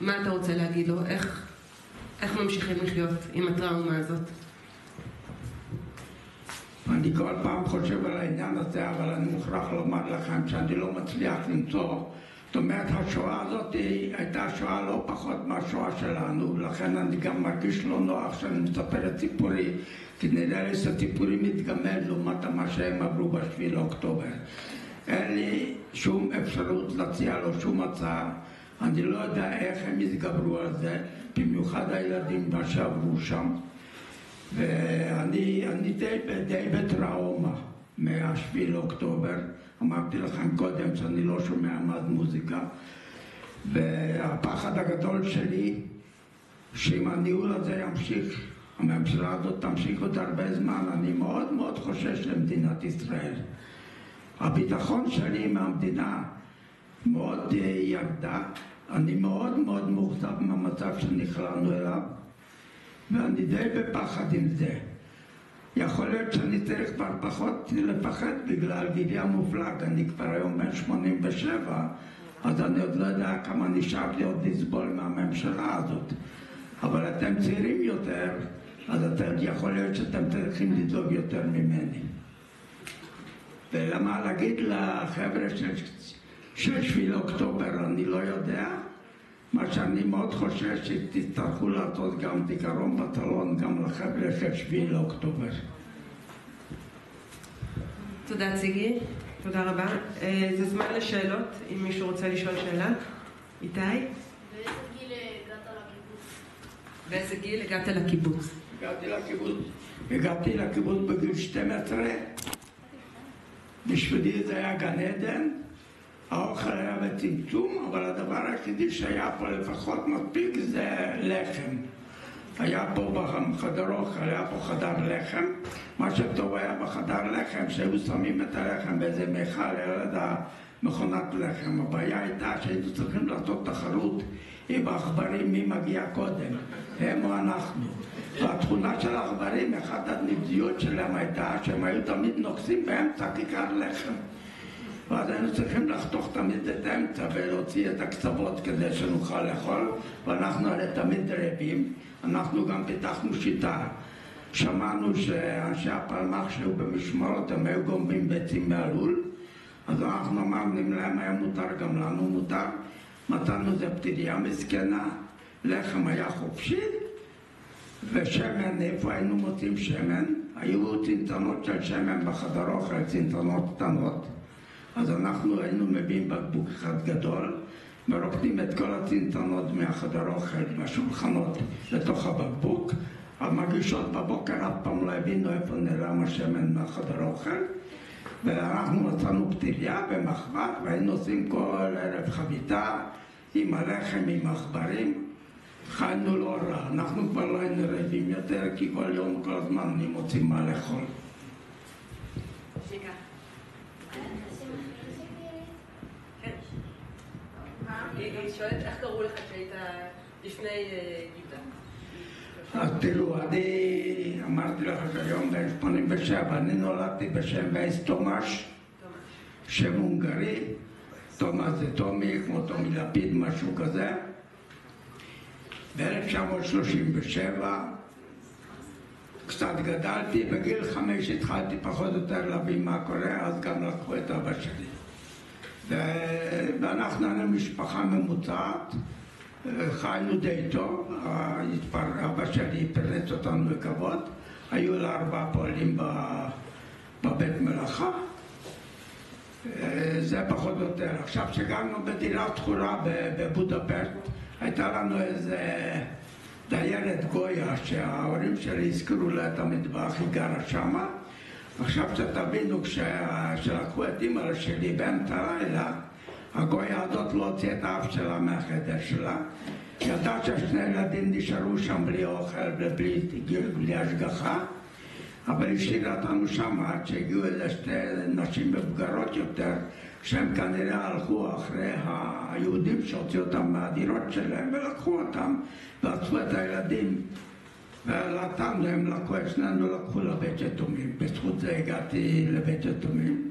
מה אתה רוצה להגיד לו? איך ממשיכים לחיות עם הטראומה הזאת? אני כל פעם חושב על העניין הזה, אבל אני מוכרח לומר לכם שאני לא מצליח למצוא. זאת אומרת, השואה הזאת הייתה שואה לא פחות מהשואה שלנו, לכן אני גם מרגיש לא נוח שאני מספר את סיפורי, כי נראה לי שהסיפורי מתגמל לעומת מה שהם עברו ב7 לאוקטובר. אין לי שום אפשרות להציע לו שום הצעה, אני לא יודע איך הם יתגברו על זה, במיוחד הילדים מה שעברו שם. ואני די בטראומה מה7 לאוקטובר. אמרתי לכם קודם שאני לא שומע מה מוזיקה, והפחד הגדול שלי שאם הניהול הזה ימשיך, הממשלה הזאת תמשיך עוד הרבה זמן, אני מאוד מאוד חושש למדינת ישראל. הביטחון שלי מהמדינה מאוד ירדה, אני מאוד מאוד מאוכזב מהמצב שנכללנו אליו, ואני די בפחד עם זה. יכול להיות שאני צריך כבר פחות לפחד בגלל גילי המופלג, אני כבר היום בן 87, אז אני עוד לא יודע כמה נשאר לי עוד לסבול מהממשלה הזאת. אבל אתם צעירים יותר, אז יכול להיות שאתם צריכים לדאוג יותר ממני. ולמה להגיד לחבר'ה של 7 אוקטובר, אני לא יודע. מה שאני מאוד חושב שתצטרכו לעשות גם זיכרון בטלון גם לחבר'ה של 7 לאוקטובר. תודה ציגי, תודה רבה. זה זמן לשאלות, אם מישהו רוצה לשאול שאלה. איתי? באיזה גיל הגעת לקיבוץ? הגעתי לקיבוץ בגיל 12. בשבילי זה היה גן עדן. האוכל היה בצמצום, אבל הדבר היחידי שהיה פה לפחות מספיק זה לחם. היה פה בחדר אוכל, היה פה חדר לחם. מה שטוב היה בחדר לחם, שהיו שמים את הלחם באיזה מיכל ליד המכונת לחם. הבעיה הייתה שהיינו צריכים לעשות תחרות עם העכברים מי מגיע קודם, הם או אנחנו. והתכונה של העכברים, אחת הנבזיות שלהם הייתה שהם היו תמיד נוקסים באמצע כיכר לחם. ואז היינו צריכים לחתוך תמיד את האמצע ולהוציא את הקצוות כדי שנוכל לאכול, ואנחנו הרי תמיד רעבים. אנחנו גם פיתחנו שיטה. שמענו שאנשי הפלמ"ח שהיו במשמרות הם היו גומבים ביצים מהלול, אז אנחנו אמרנו אם להם היה מותר גם לנו מותר. מצאנו איזה פתיליה מסכנה, לחם היה חופשי, ושמן, איפה היינו מוצאים שמן? היו צנצנות של שמן בחדר אוכל, צנצנות קטנות. אז אנחנו היינו מביאים בקבוק אחד גדול, מרוקנים את כל הצנצנות מהחדר אוכל, מהשולחנות, לתוך הבקבוק. המגישות בבוקר אף פעם לא הבינו איפה נעלם השמן מהחדר אוכל. ואנחנו מצאנו פתיליה במחבת, והיינו עושים כל ערב חביתה עם הלחם, עם העכברים. חיינו לא רע, אנחנו כבר לא היינו רעבים יותר, כי כל יום, כל הזמן אני מוציא מה לאכול. היא שואלת איך קראו לך שהיית לפני גיטה? אז תראו, אני אמרתי לך שהיום בן 87, אני נולדתי בשם וייס תומש, שם הונגרי, תומש זה טומי, כמו טומי לפיד, משהו כזה. ב-1937 קצת גדלתי, בגיל 5 התחלתי פחות או יותר להבין מה קורה, אז גם לקחו את אבא שלי. ואנחנו היינו משפחה ממוצעת, חיינו די טוב, אבא שלי פרץ אותנו בכבוד, היו לה 4 פועלים בבית מלאכה, זה פחות או יותר. עכשיו שגרנו בדירה שכורה בבודפשט, הייתה לנו איזה דיירת גויה שההורים שלי הזכירו לה את המטבח, היא גרה שמה. עכשיו שתבינו, כשלקחו את אמא שלי באמצע הלילה, הגויה הזאת לא הוציאה את האף שלה מהחדר שלה. ידעה ששני ילדים נשארו שם בלי אוכל ובלי השגחה, אבל השאירה אותנו שם עד שהגיעו איזה 2 נשים מבוגרות יותר, שהם כנראה הלכו אחרי היהודים שהוציאו אותם מהדירות שלהם ולקחו אותם ועצרו את הילדים. ולתנו הם לקחו, שנינו לקחו לבית יתומים. בזכות זה הגעתי לבית יתומים,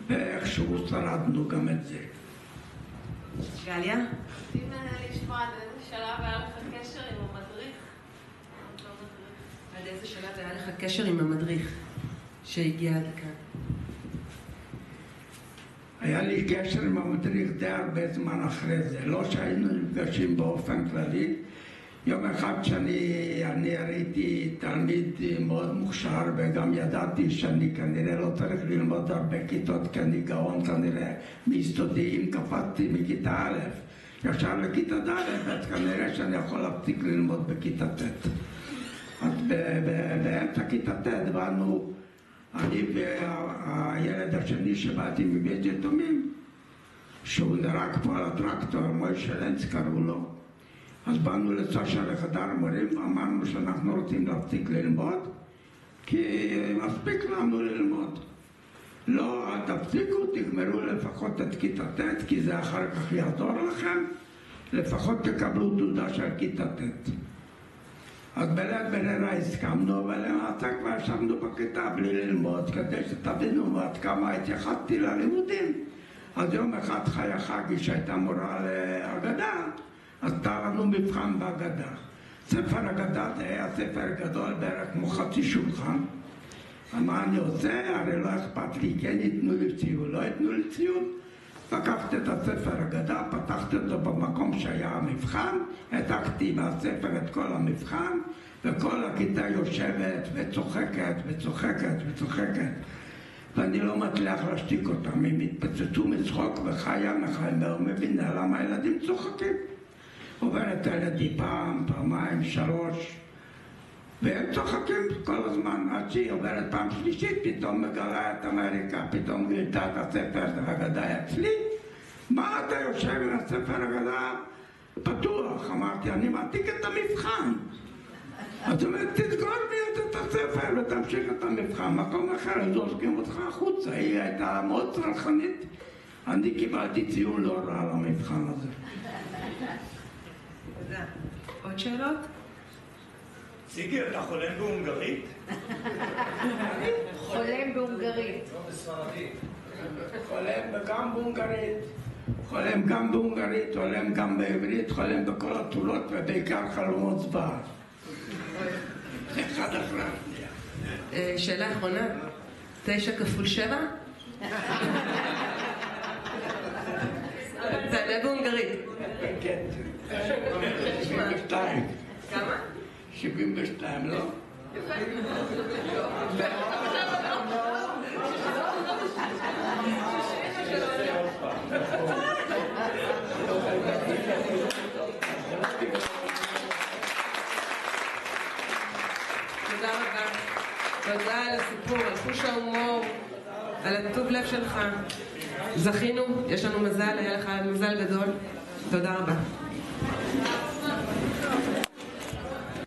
ואיכשהו שרדנו גם את זה. גליה? רוצים לשמוע עד איזה שלב היה לך קשר עם המדריך? עד איזה שלב היה לך קשר עם המדריך שהגיע עד כאן? היה לי קשר עם המדריך די הרבה זמן אחרי זה, לא שהיינו נפגשים באופן כללי. יום אחד שאני הייתי תלמיד מאוד מוכשר וגם ידעתי שאני כנראה לא צריך ללמוד הרבה כיתות כי אני גאון כנראה מיסודי, אם קפצתי מכיתה א' ישר לכיתה ד' אז כנראה שאני יכול להפסיק ללמוד בכיתה ט'. אז באמצע כיתה ט' באנו אני והילד השני שבאתי מבית יתומים שהוא נרק פה על הטרקטור, מוישה לנץ קראו לו. אז באנו לסשה לחדר מורים ואמרנו שאנחנו רוצים להפסיק ללמוד כי מספיק לנו ללמוד. לא, תפסיקו, תגמרו לפחות את כיתה ט' כי זה אחר כך יעזור לכם, לפחות תקבלו תעודה של כיתה ט'. אז בלית ברירה הסכמנו, אבל למעשה כבר ישבנו בכיתה בלי ללמוד כדי שתבינו עד כמה התייחסתי ללימודים. אז יום אחד חיה חגי שהייתה מורה להגדה, עשתה לנו מבחן בהגדה. ספר אגדה זה היה ספר גדול בערך כמו חצי שולחן. מה אני עושה? הרי לא אכפת לי, כן ייתנו לי ציון, לא ייתנו לי ציון. לקחתי את הספר אגדה, פתחתי אותו במקום שהיה המבחן, העתקתי מהספר את כל המבחן, וכל הכיתה יושבת וצוחקת וצוחקת וצוחקת. ואני לא מצליח להשתיק אותם, הם התפוצצו מצחוק וחיה מחיימר מבינה למה הילדים צוחקים. עוברת הילדי פעם, פעמיים, 3, והם צוחקים כל הזמן, עד שהיא עוברת פעם שלישית, פתאום מגלה את אמריקה, פתאום גילתה את הספר אגדה אצלי. מה אתה יושב עם הספר אגדה פתוח? אמרתי, אני מעתיק את המבחן. זאת אומרת, תסגור לי את הספר ותמשיך את המבחן. מקום אחר, אז עוסקים אותך החוצה. היא הייתה מאוד צרכנית. אני קיבלתי ציון לא רע על המבחן הזה. תודה. עוד שאלות? סיגי, אתה חולם בהונגרית? חולם בהונגרית. לא בספרדית. חולם גם בהונגרית. חולם גם בהונגרית, חולם גם בעברית, חולם בכל הצורות ובעיקר חלומות זוועה. אחד אחרי השנייה. שאלה אחרונה, 9 כפול 7? תענה בהונגרית. כן, 72. כמה? 72, לא? תודה רבה. תודה על הסיפור, על חוש ההומור, על הטוב לב שלך. זכינו, יש לנו מזל, היה לך מזל גדול. תודה רבה.